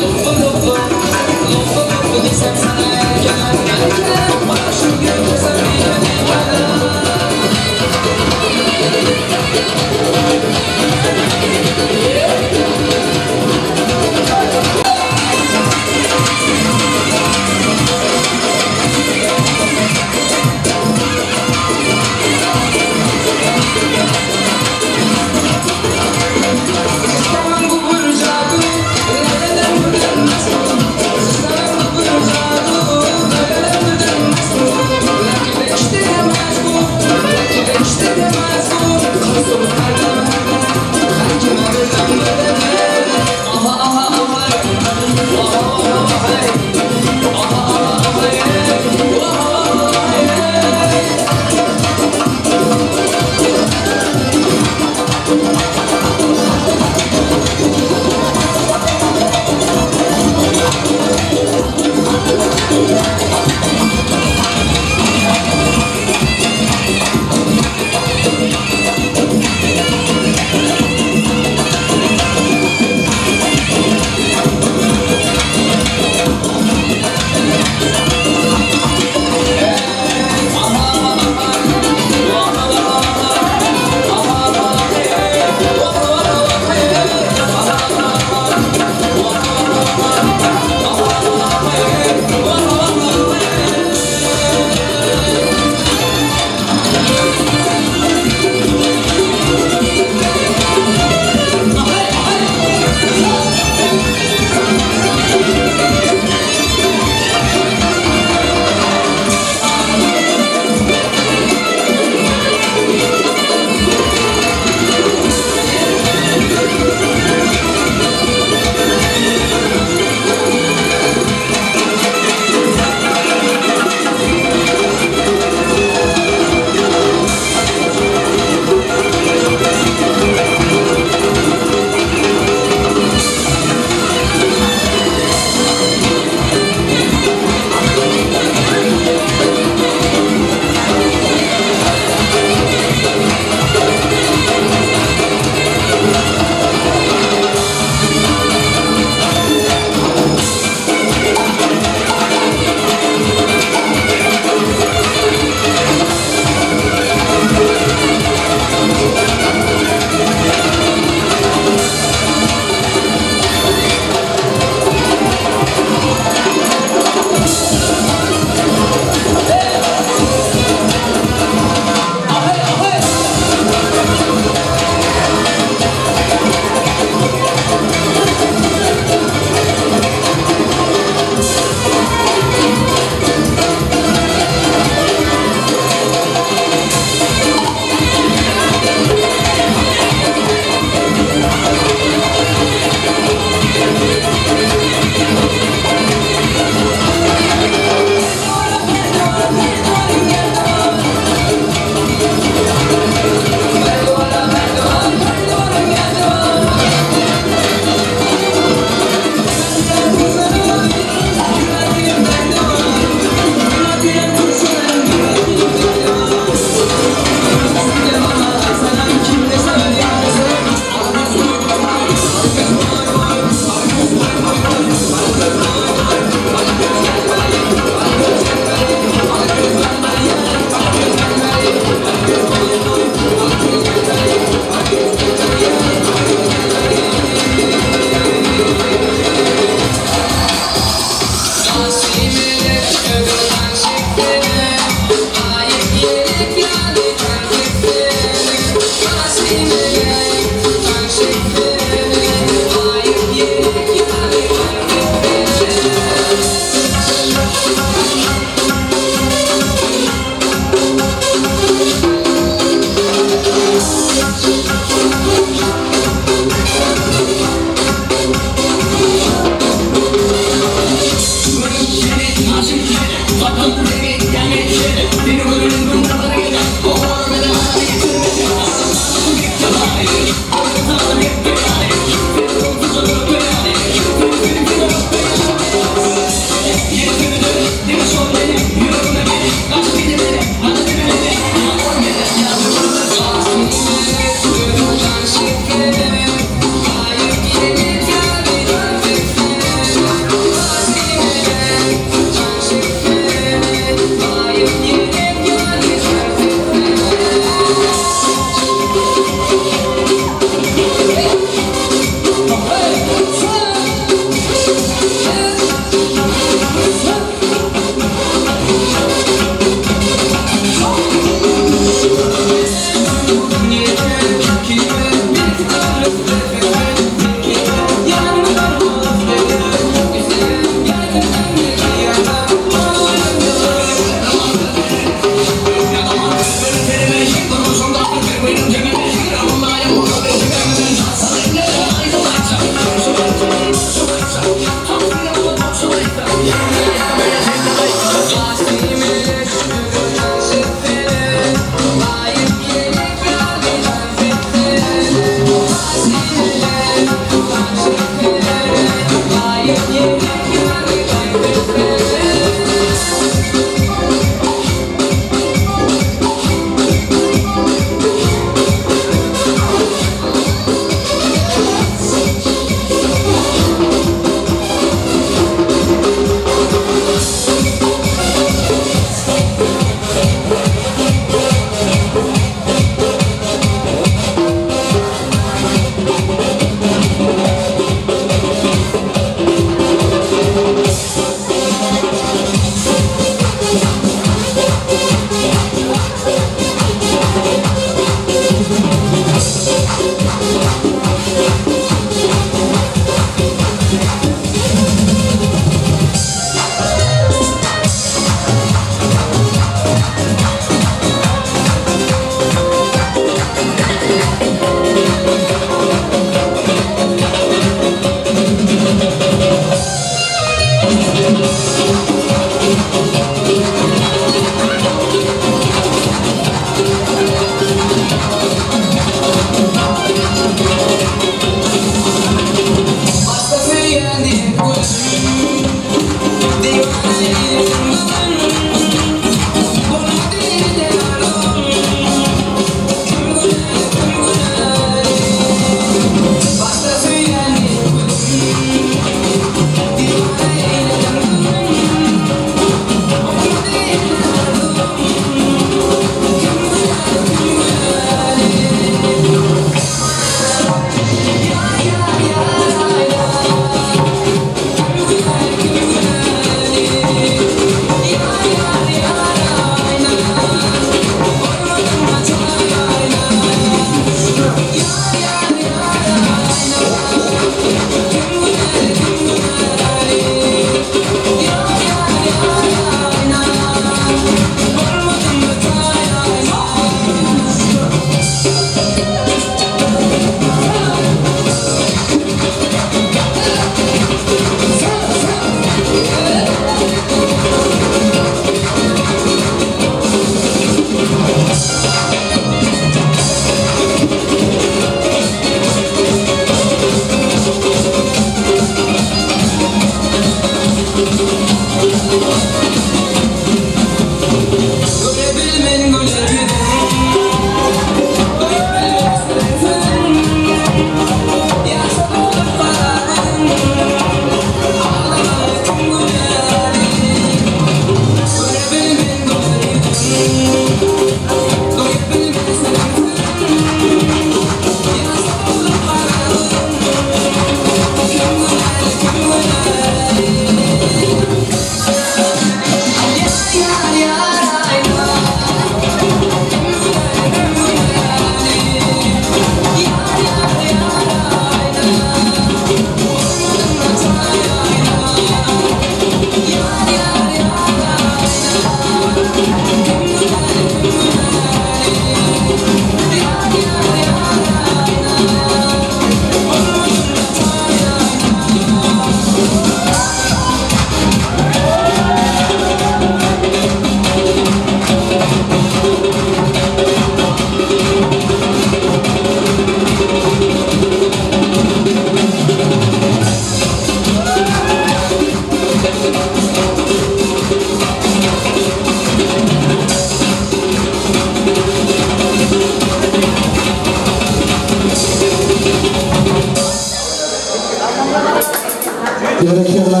Gerekirler,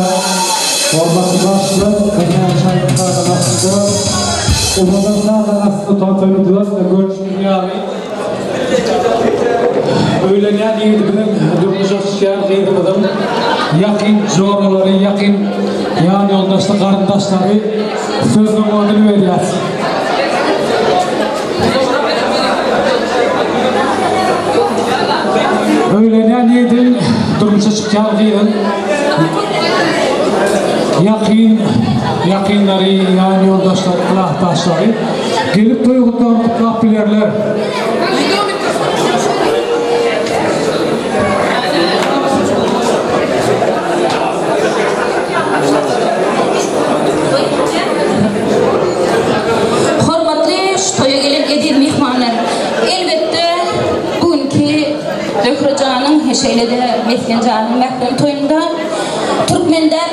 olması başlı, kaynayan şarkılardan aslında, umudunlardan aslında tanıtıldılar ve görüşünü yani. Öğlenen eğitiminin durmuş şehir eğitiminin yakın zorları, yakın yani yoldaşlı karındaşları sözünün adını veriyor. Öğlenen eğitim durmuş şehir yakınları yani yoldaşlar, kulaktaşları gelip toyğutlarını kutlap bilerler. Hormatly şu toya gelen edir mehmanlar. Elbette bugünkü Dökrojanın heşeylede Meskencanın məhdum toyunda Türkmenler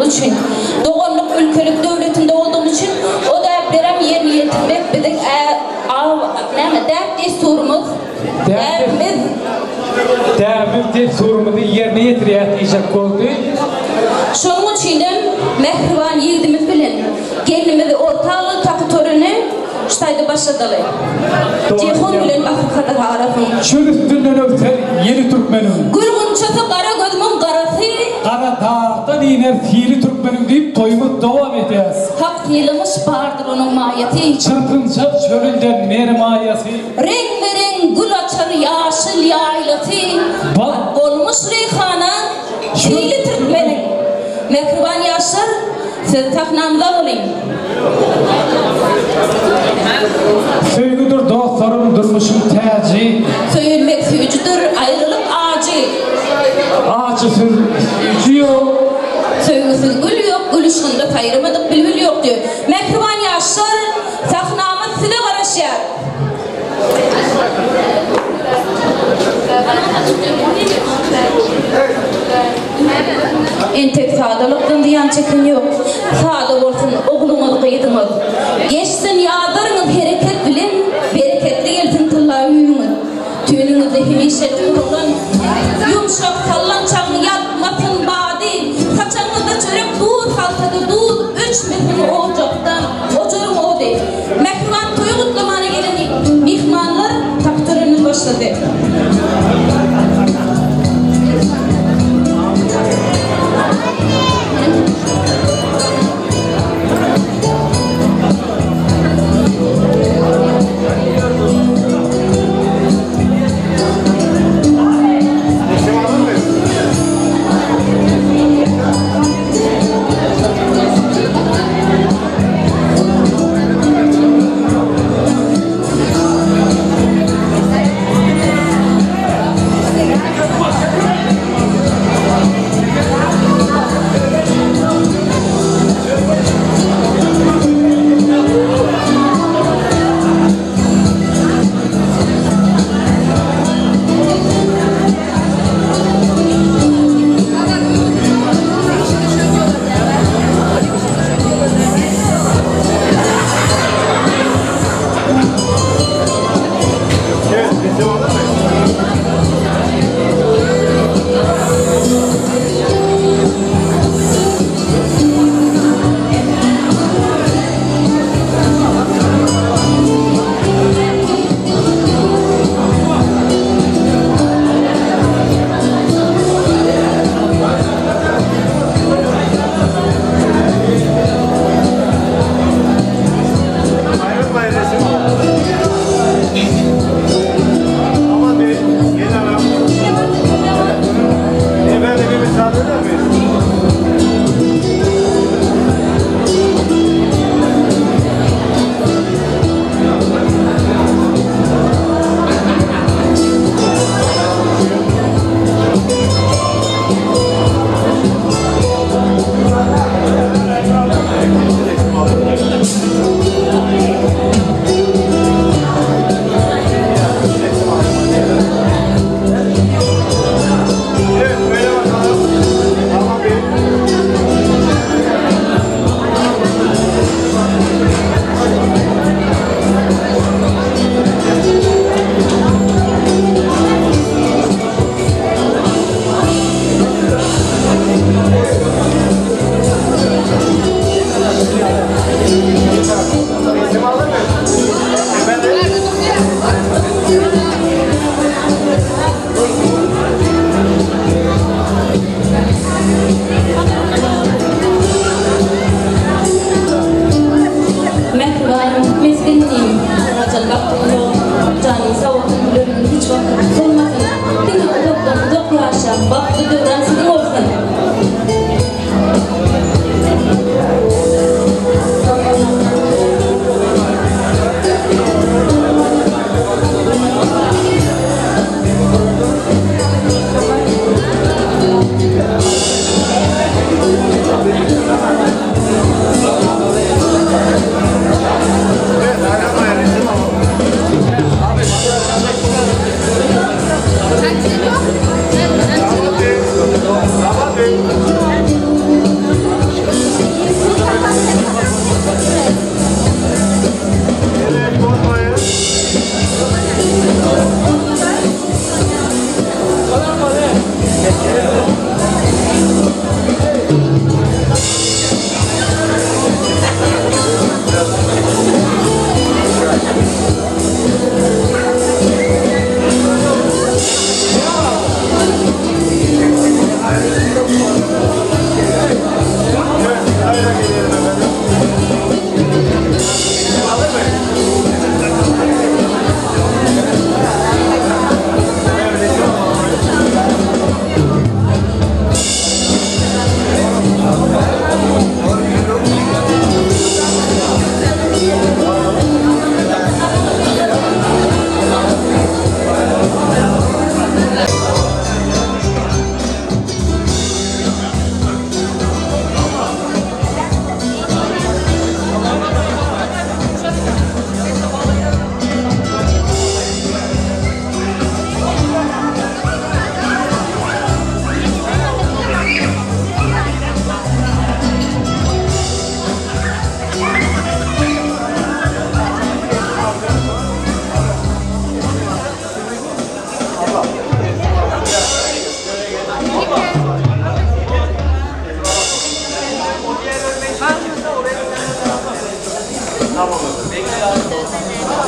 olduğumuz için, doğanlık ülkelik devletinde olduğumuz için o dertlerim yerini yetirmek bizim desturumuz. Dəmir desturumuzu yerine yetiriyatlayacak oldu. Şunun için de mehriban yiğidimiz bilen gelinimizi ortalığı takıtörünü şutayda başladılar. Cihun bilen Afrika'da arafın. Şunun üstünden öpter yeni Türkmenim. Gülgünçası kara gözümün karası. Kara dağdan iner fili Türkmenim deyip toyumuz devam edeceğiz. Hak yılımız vardır onun mayeti. Çırpınacak çölünden mer mayası. Renk veren gül açar yaşıl yaylası. Olmuş reyhana fili Türkmenim. Mehriban yaşlar siz taknamda olayım. Söylüdür dostlarım durmuşum tacı. Söyülmek sürücüdür ayrılık ağacı. Ağacı sürücü yok. Söylüsüz gül yok, gül ışığında tayrımadık bülbül yok diyor. Mehriban yaşlar taknamız size karışıyor. Entek sağdalıktan diyen çekin yok. Sağda olsun oğlumuz kıydımız. Geçsin yağdarınız hareket bilin, bereketli gelsin tılla üyümüz. Tüyünüzde hemişeli kurulan, yumuşak sallançağını yapmasın badi. Saçınızda çörek dur haltadır dur, 3 metre ocaktan, ocağım o değil. Mehriban toyu kutlamana gelen mihmanlar taktörünü başladı.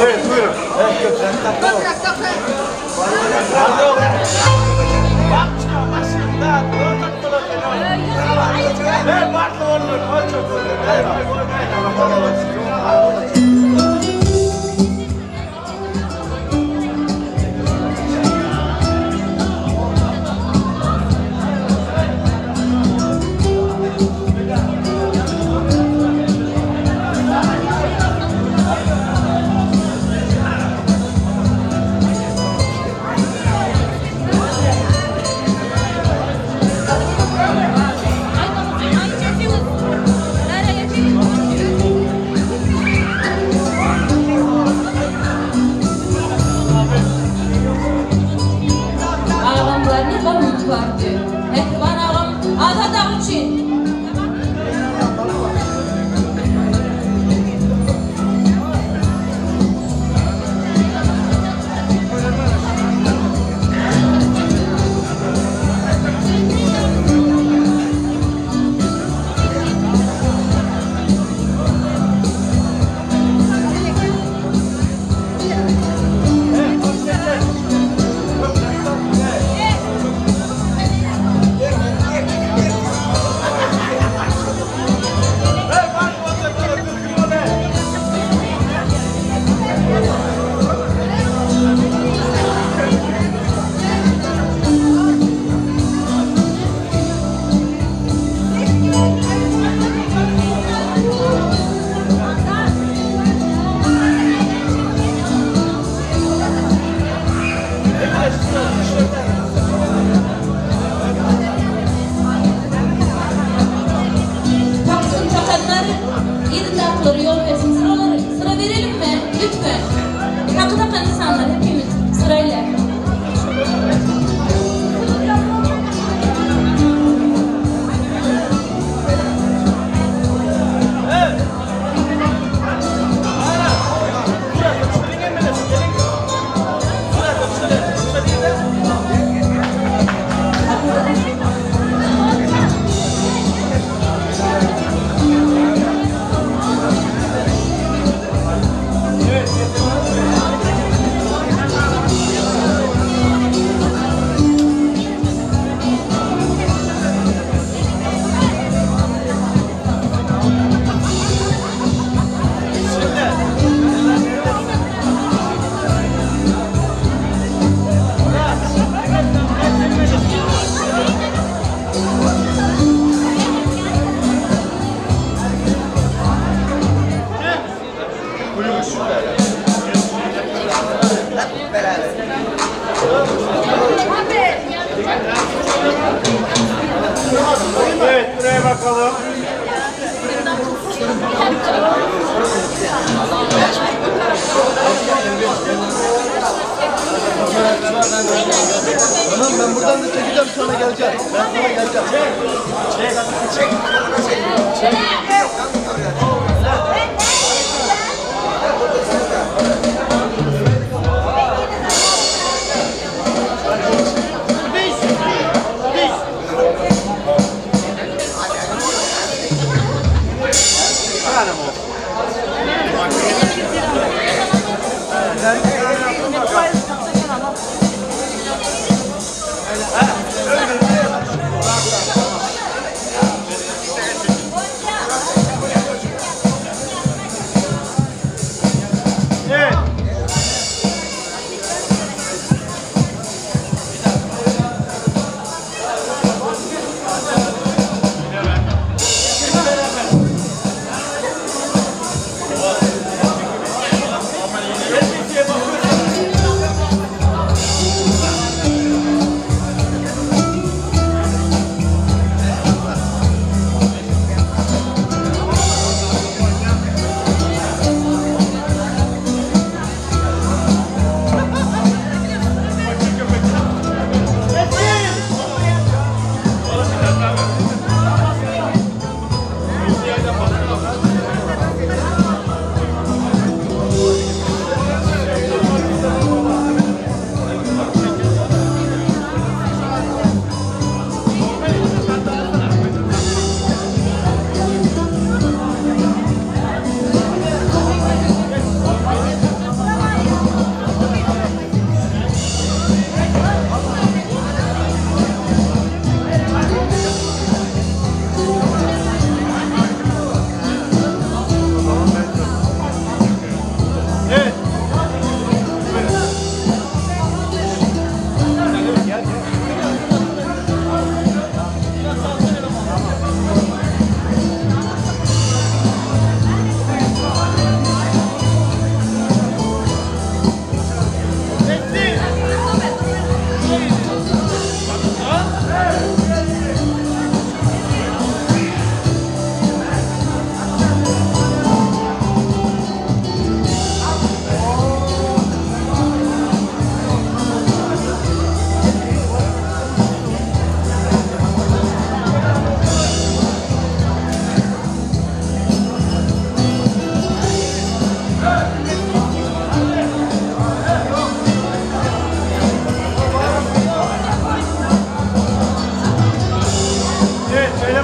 Evet, buyurun. Evet, buraya bakalım. Tamam, ben buradan da çekeceğim, sonra geleceğim. Ben sonra geleceğim. Çek.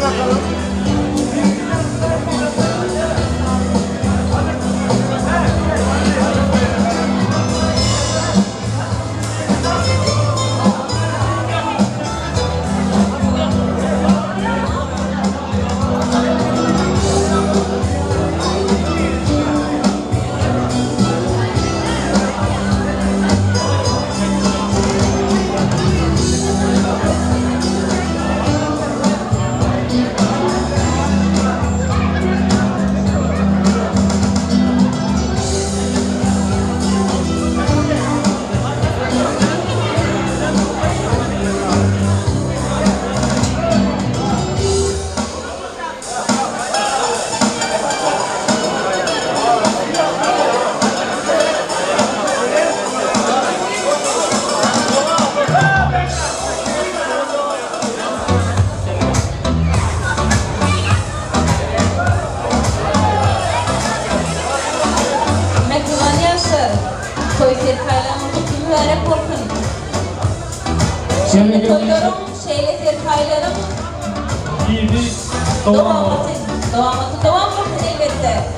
bakalım. Toylarım, şeyle serpaylarım. İyi bir Devam etsin elbette.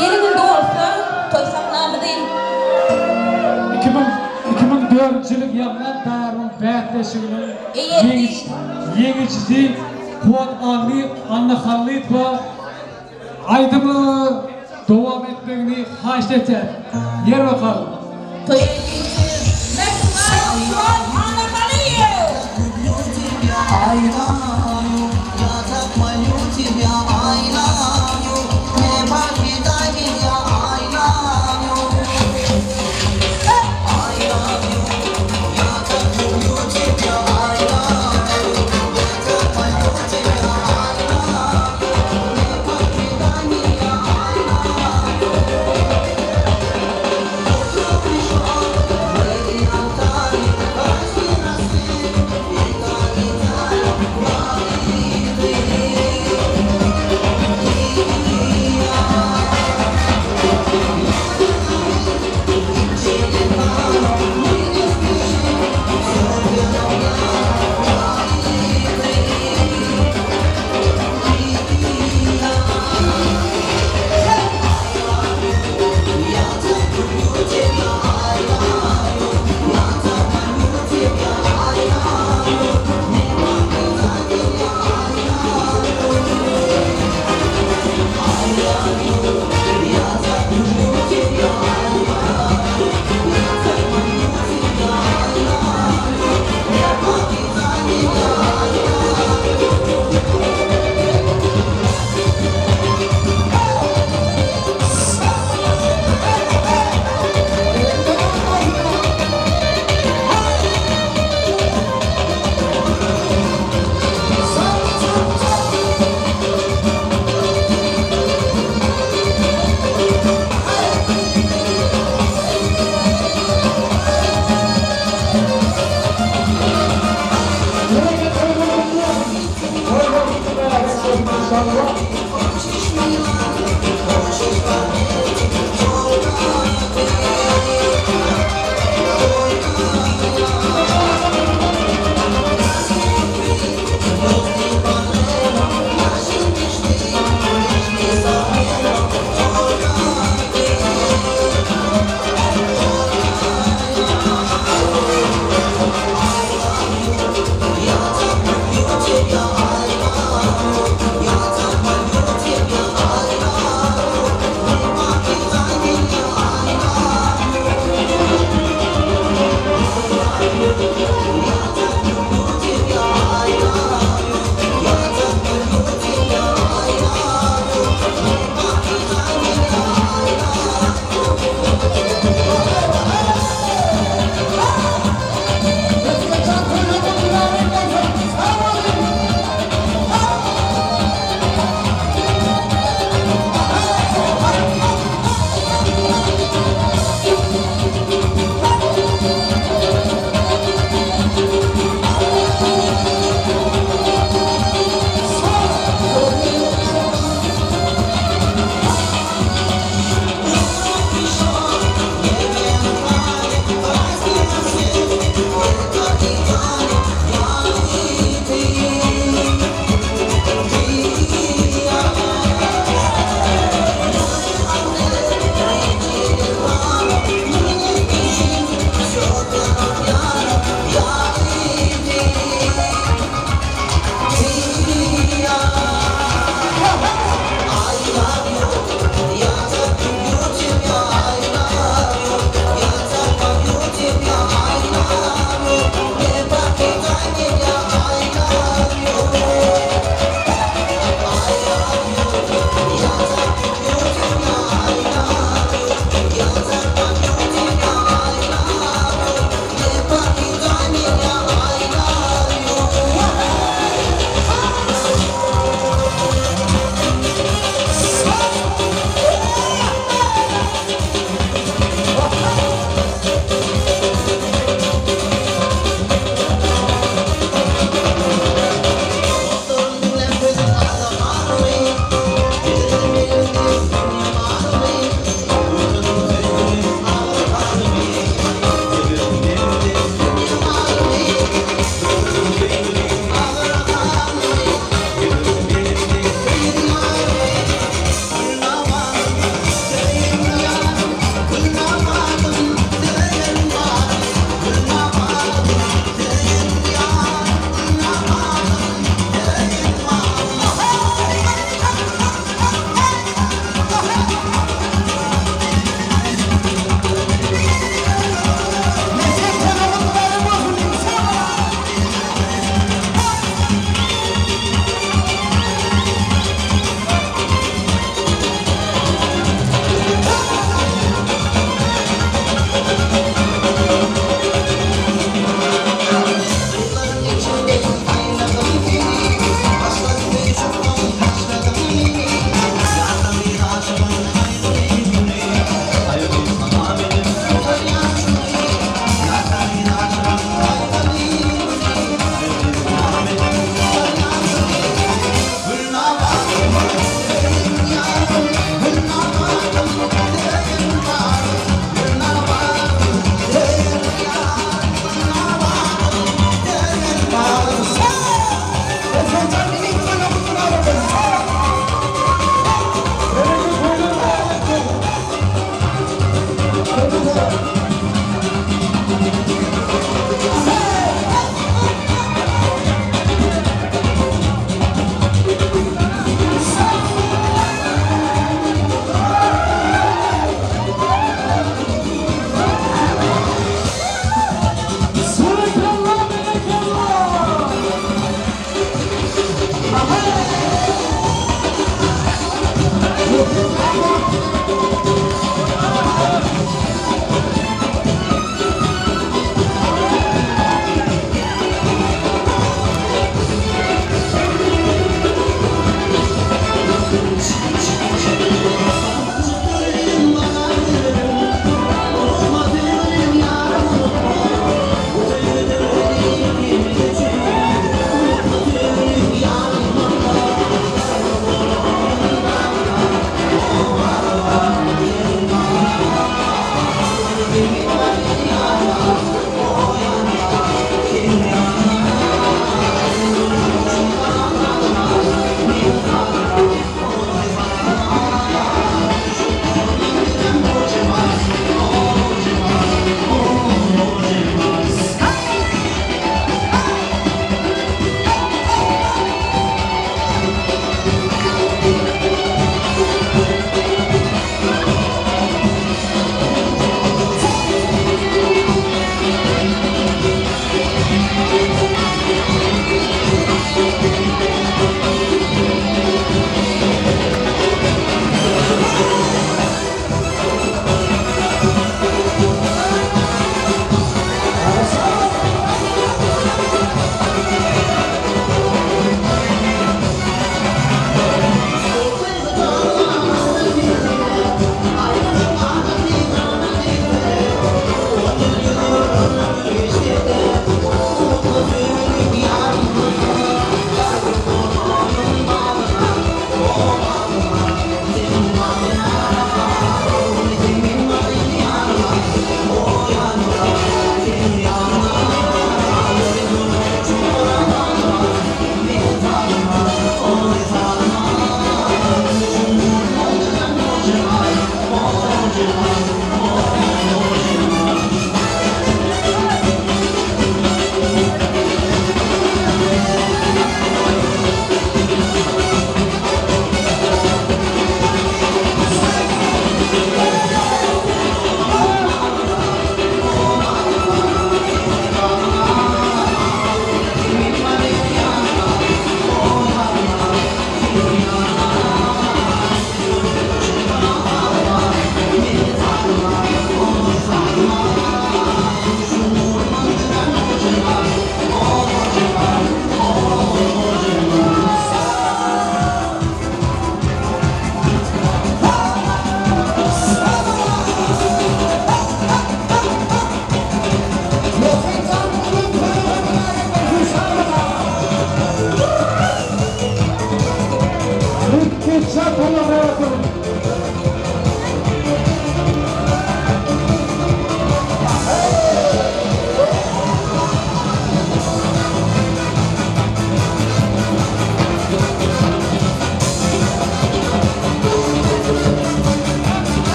Yeni gün doğursa, toysaknamı değil. 2004 yapılan Darun Bəhətləşiginin yeniçisi Kuat Anlıqallık ve aydımı devam etmekini haşt eter. Yer bakalım.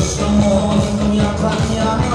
Semua dunia banyak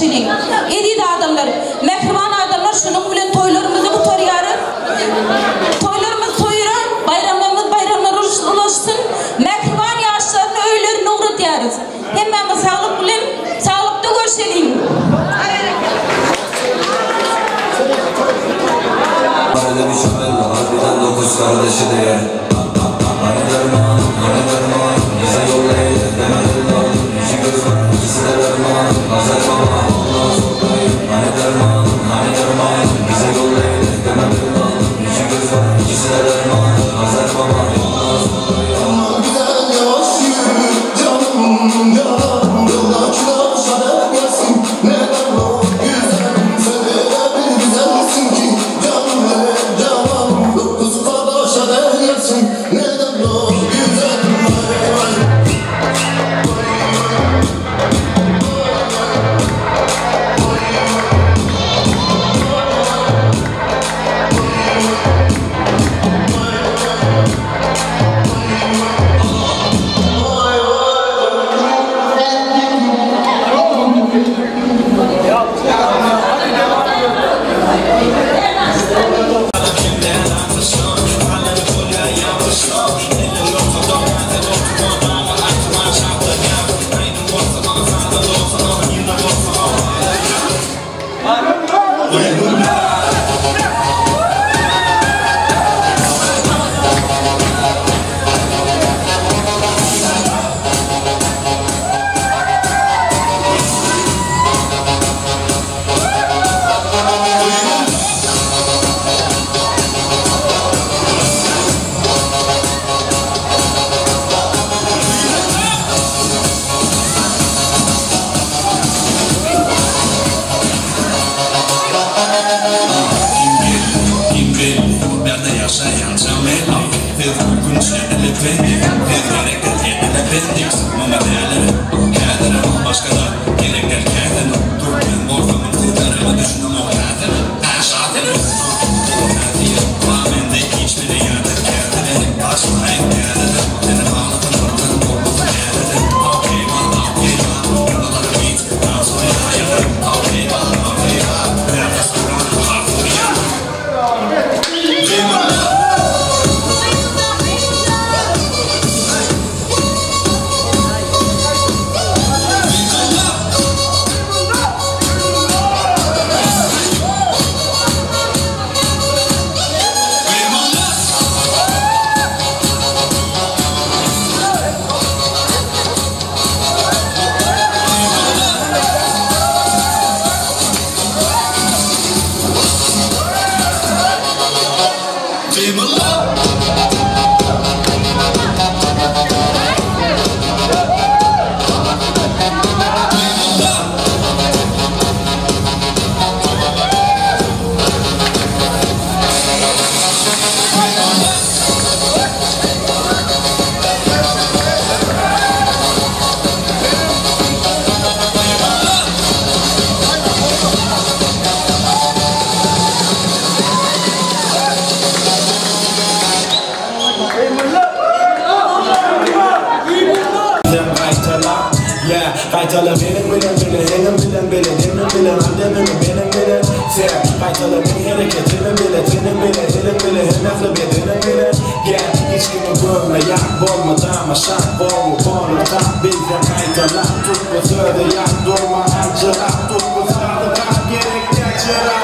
görüşelim. Edid adamlar, mehriban adamlar şunun bilen toylarımızı kutarıyarı. Toylarımız toyuran, bayramlarımız bayramlar ulaşsın. Mehriban yaşlarını öylerini uğratıyarız. Hemen sağlık bilen, sağlıkta görüşelim. Arada bir şüpheli harbiden 9 kardeşi de yer. Hani derman, bize yollayın demediler. İki göz var, ikisi de derman. Hazır baba, Allah sokayım. Hani derman, bize yollayın demediler. İki göz var, ikisi de derman. Hazır baba, Allah sokayım. Ama güzel yavaş yürü, canım, yolda çıkarsa da gelsin. Neden o güzel, sevebil güzelsin ki. Canım ve canım, 9 kardeşe de gelsin. Neden o güzel, Kaytalı benim bilen henim bilen andemin benim bilen sen kaytalı benim hareketimin bilen tenim bilen hem aklı bedenim bilen gel hiç kimi görme yak bolmadan maşak bol konu tak bizden kaytalı tut bu söyle yak durma ancıra tut bu sağlık gerek geçera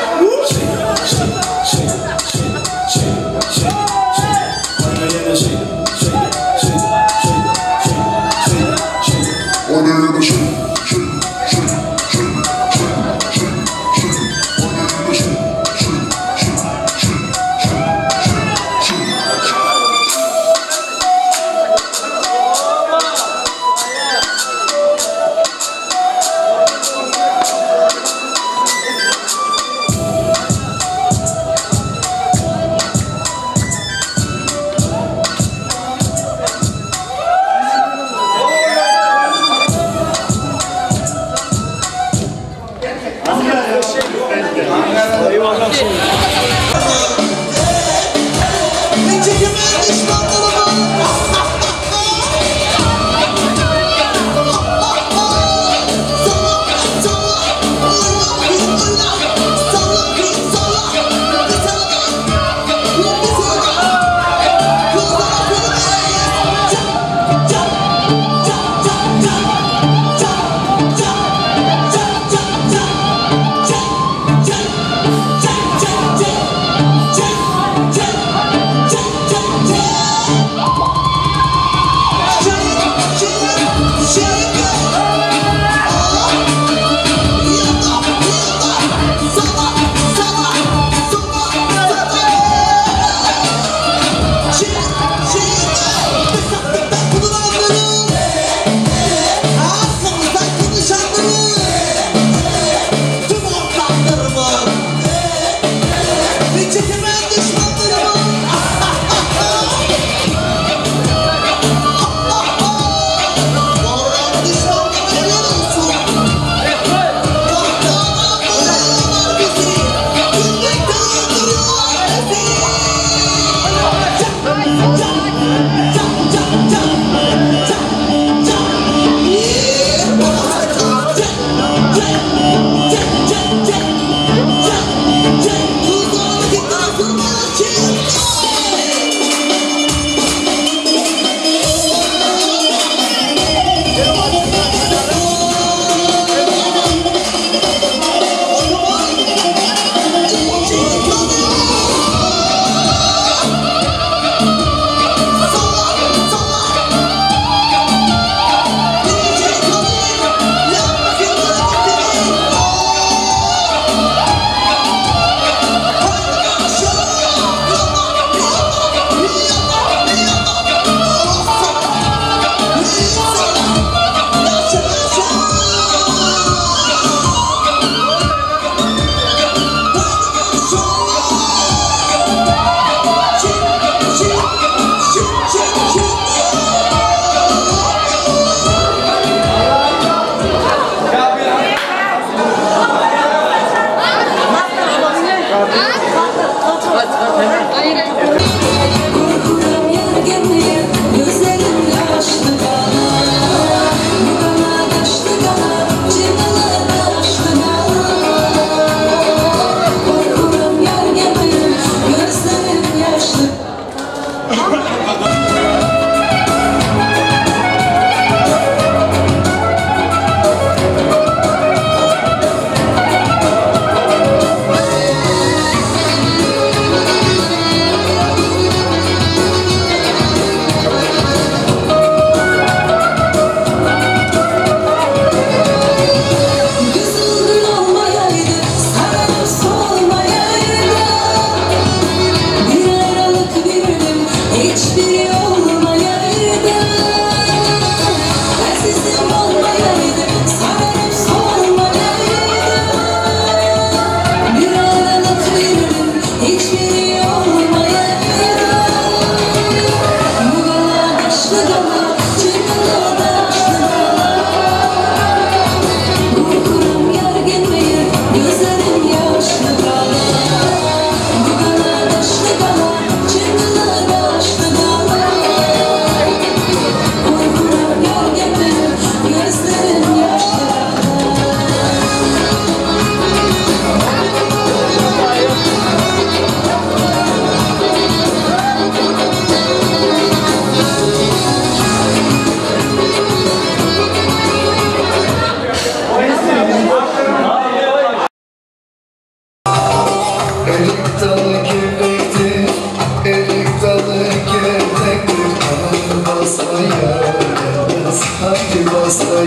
gelmez, haydi bastaya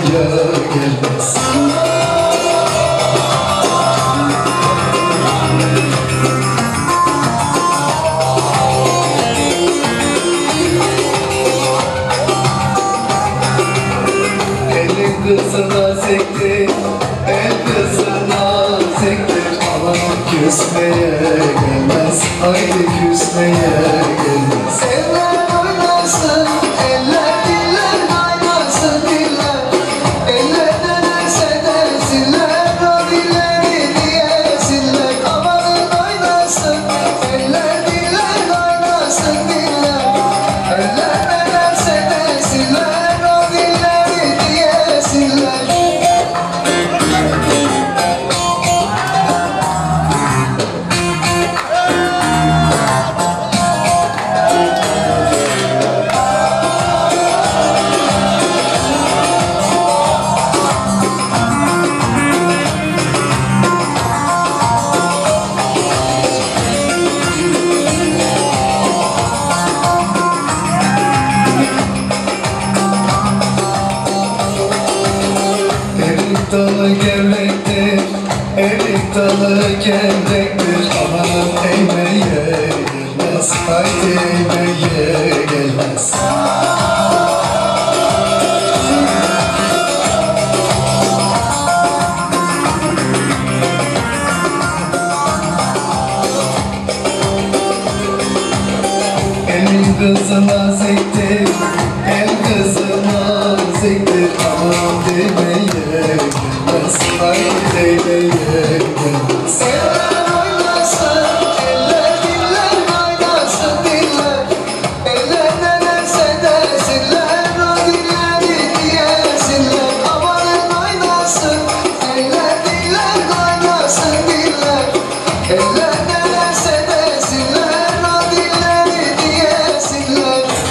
gelmez. Elin kızına sektir, el kızına sektir. Aman küsmeye gelmez, haydi küsmeye gelmez. Eller oynasın, eller diller oynasın diller. Eller ne derse desinler, o dilleri diyesinler. Amanın oynasın, eller diller oynasın diller. Eller ne derse desinler, o dilleri diyesinler. Erik dalı gevrektir, erik dalı gevrektir. Amanın eğmeye gelmez, haydi eğmeye gelmez. Elin kızına sektir, el kızına sektir. Aman demeye gelmez, haydi demeye gelmez. Eller oynasın, eller diller oynasın diller. Eller ne derse desinler, o dilleri diyesinler. Amanın oynasın, eller diller oynasın diller. Eller ne derse desinler, o dilleri diyesinler.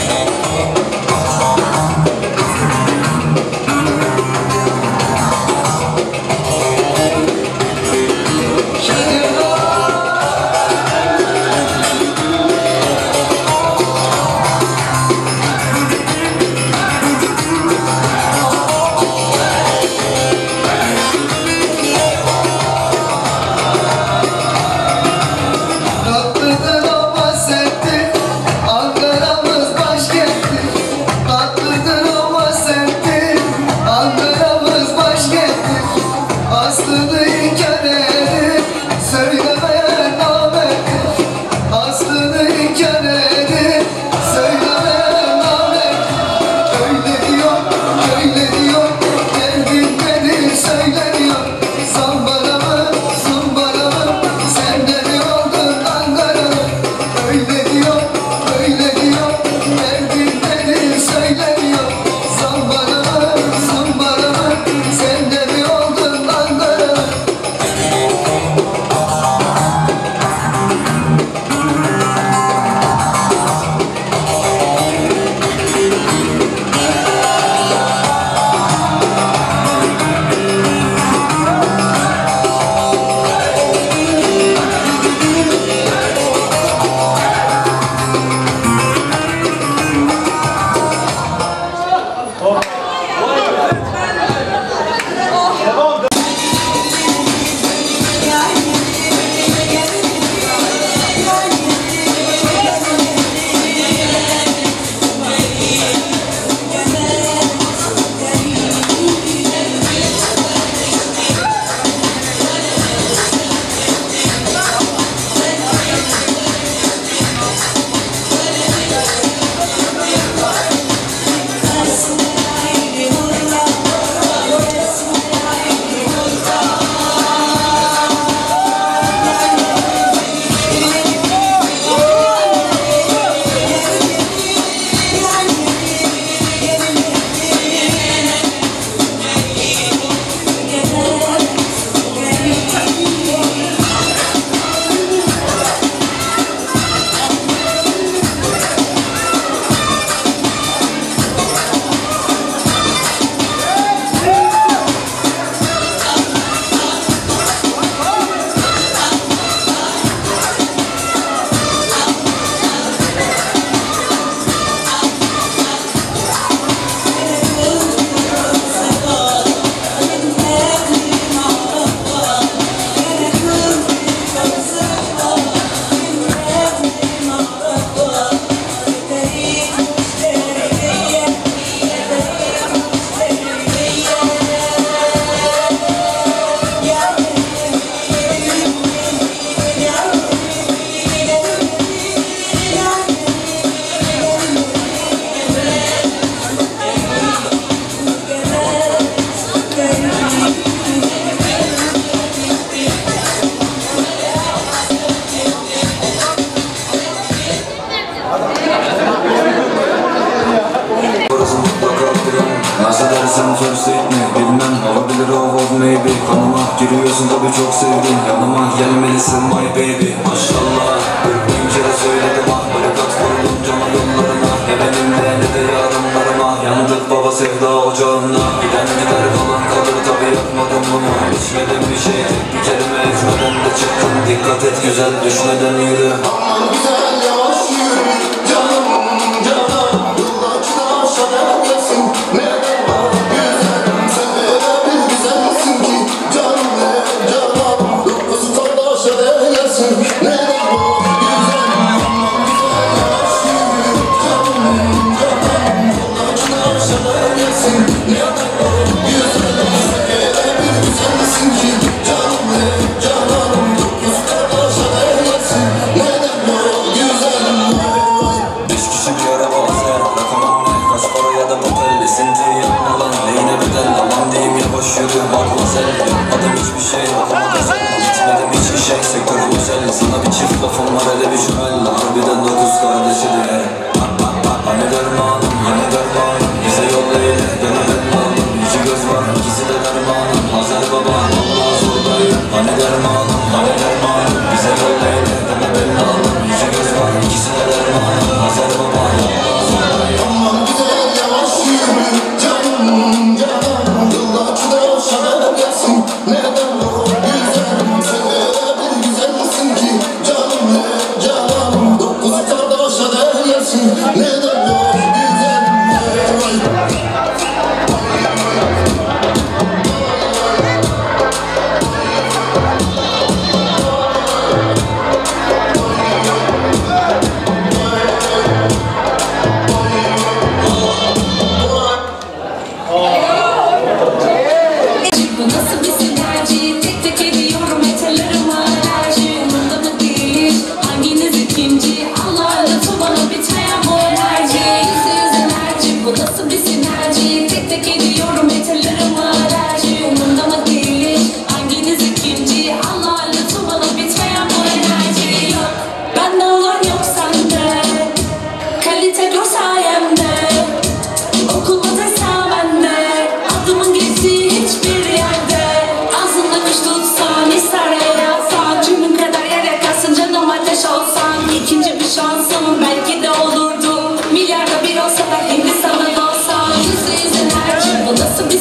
seni çok sevdim. Yanıma gelmelisin my baby. Maşallah 40.000 kere söyledim ah. Barikat kurdum cama yollarına. Ne benimle ne de yarınlarıma. Yandık baba sevda ocağında. Giden gider kalan kalır tabi yapmadım bunu. İçmedim bir şey tek bir kelime etmeden de çıktın. Dikkat et güzel düşmeden yürü. Aman güzel yavaş yürü. Canım canım yıllarca aşağıda gelsin. Neden var güzelim sen öyle bir güzelsin ki. Canım ne canım dokuz torda aşağıda gelsin. Neden var güzelim. Aman güzel yavaş yürü. Canım canım yıllarca aşağıda gelsin. Neden var güzelim sen öyle bir güzelsin ki. Canım ne canım dokuz torda aşağıda gelsin. Neden var güzelim. 5 kişi bir araba azer. Rakamım ne kaç para ya da motel. Esinti yapma lan neyine bedel. Aman diyeyim yavaş yürü matmazel. Yapmadım hiçbir şey okumadım sen. Gitmedim hiç işe sektörüm özel. Sana bir çift lafım var hele bir şüphel. Harbiden 9 kardeşi diye. Hani dermanım hani dermanım. Bize yol eyle deme bedlanım. İki göz var ikisi de dermanım. Hazar baba Allah zordayım. Hani dermanım hani dermanım. Bize yol eyle deme bedlanım. İki göz var ikisi de dermanım. Hazar baba Allah zordayım. Aman güzel yavaş yürü. Canım canım yıllarca aşağıda gelsin. Neden bu güzelim sen öyle bir güzelsin ki. Canım ne canım dokuz torda aşağıda gelsin. Neden bu güzelim. Bu nasıl bir sinerji? Tek tek ediyorum eterlerim alerji. Umurumda mı değil? Hanginiz ikinci? Allah'ın lütfu bana bitmeyen bu enerji. %100 enerji. Bu nasıl bir sinerji? Tek tek ediyorum eterlerim alerji. Umurumda mı değil? Hanginiz ikinci? Allah'ın lütfu bana bitmeyen bu enerji. Yok bende olan yok sende. Kalite gör sayemde. Okulda desen bende. Adımın geçtiği hiçbir yerde. Ağzında kuş tutsan ister yatsan. Cümlüm kadar yere kalsın canım ateş olsan. İkinci bir şansım belki de olurdu. Milyarda bir olsa da Hindistan'da olsam. %100 enerji bu nasıl bir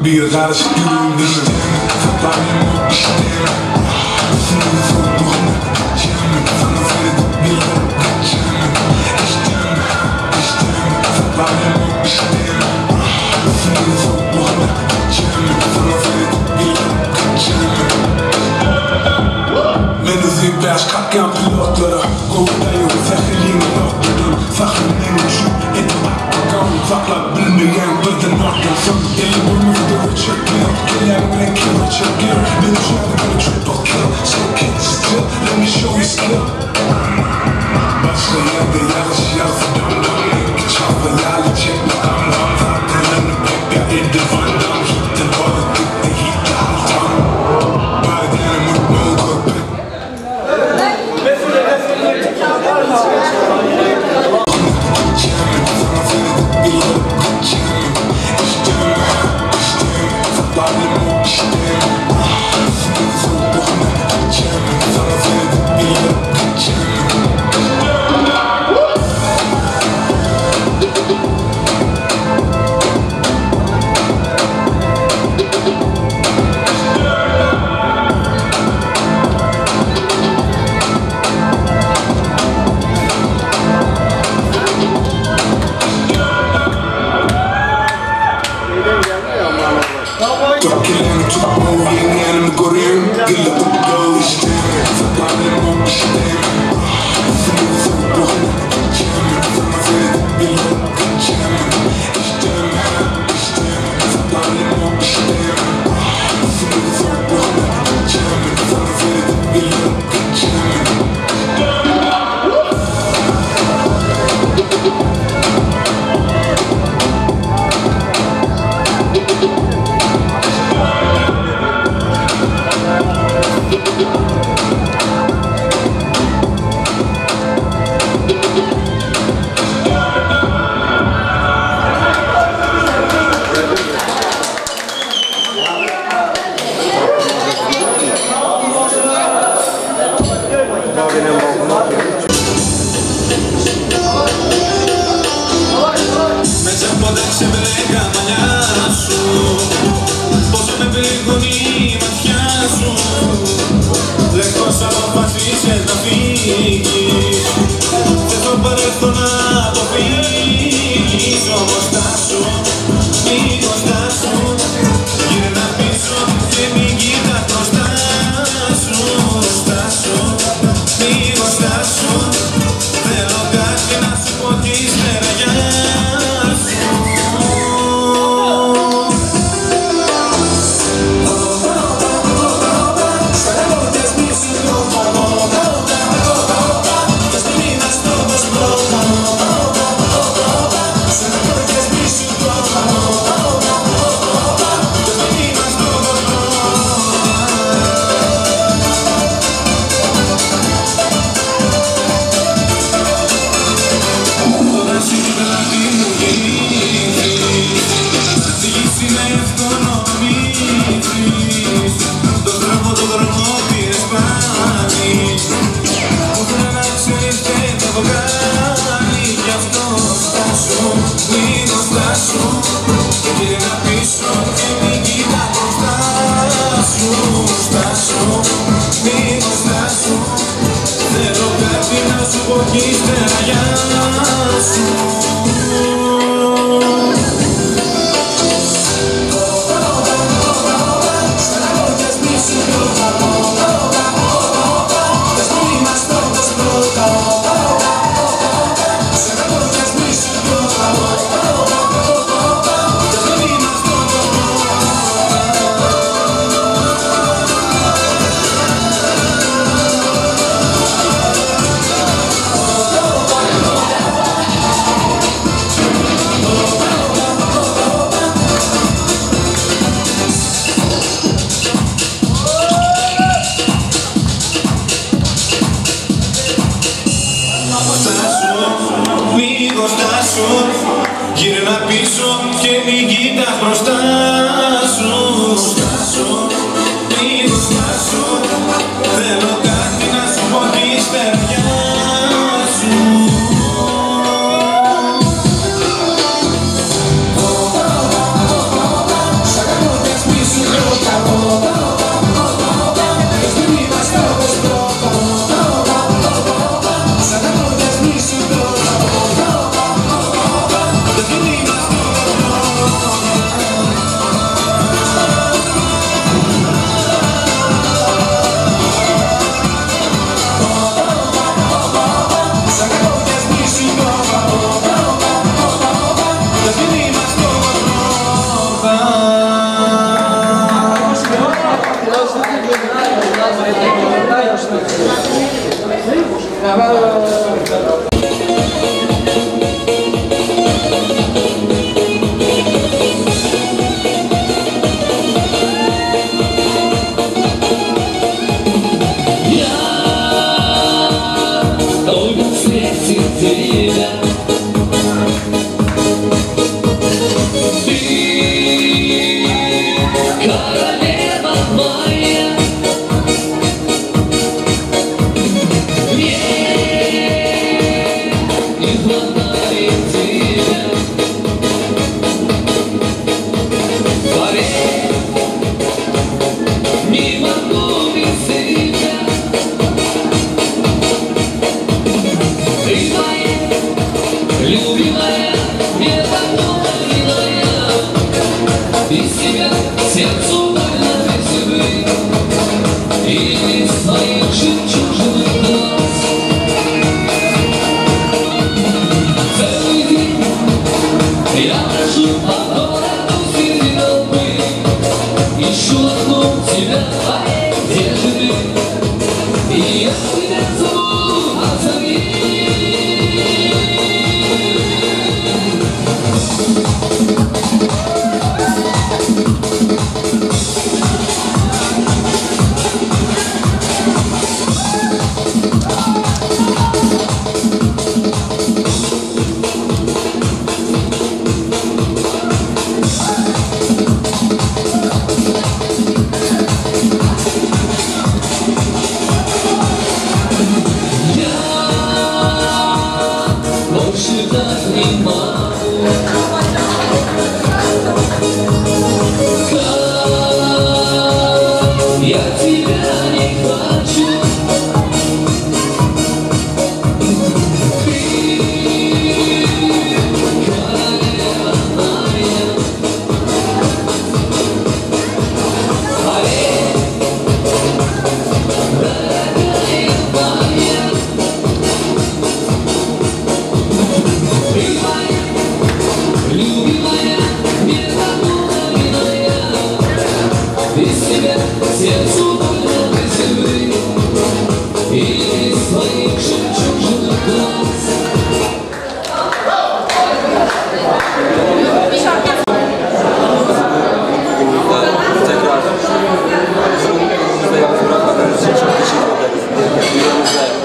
bir karış gülündüm Fatlarım işlerim Sınırı soğuğuna Çerim sana söyledim bilirim Kaçırım İştem Fatlarım işlerim Sınırı soğuğuna Çerim sana söyledim bilirim Kaçırım Menüzü baş kalkan pilotlara Kovdayım sahilin noktadan Sahilin uçup etim Bakalım sakla bilmeyen birden arkansın Eli bulmuştur çekiyor Gelen killer çekiyor Benim şarkıları triple kill So can't still let me show you skill Başka yerde yarış yazı döndüm Çapı lali çek makamdan Zaten pek ya eddi vandam Gittin balık gitti hiç altam Badeni mutlu köpek Γύρνα πίσω και μην κοίτας μπροστά σου. Μην στάσου, θέλω κάτι να σου πω τη στεριά σου. Σ' αγαπώ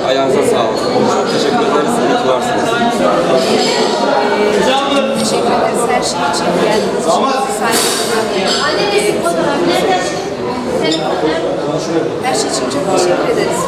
Ayağınıza sağlık. Çok teşekkür ederiz. İyi ki varsınız. Teşekkür ederiz her şey için geldiğiniz için. Her şey için çok teşekkür ederiz.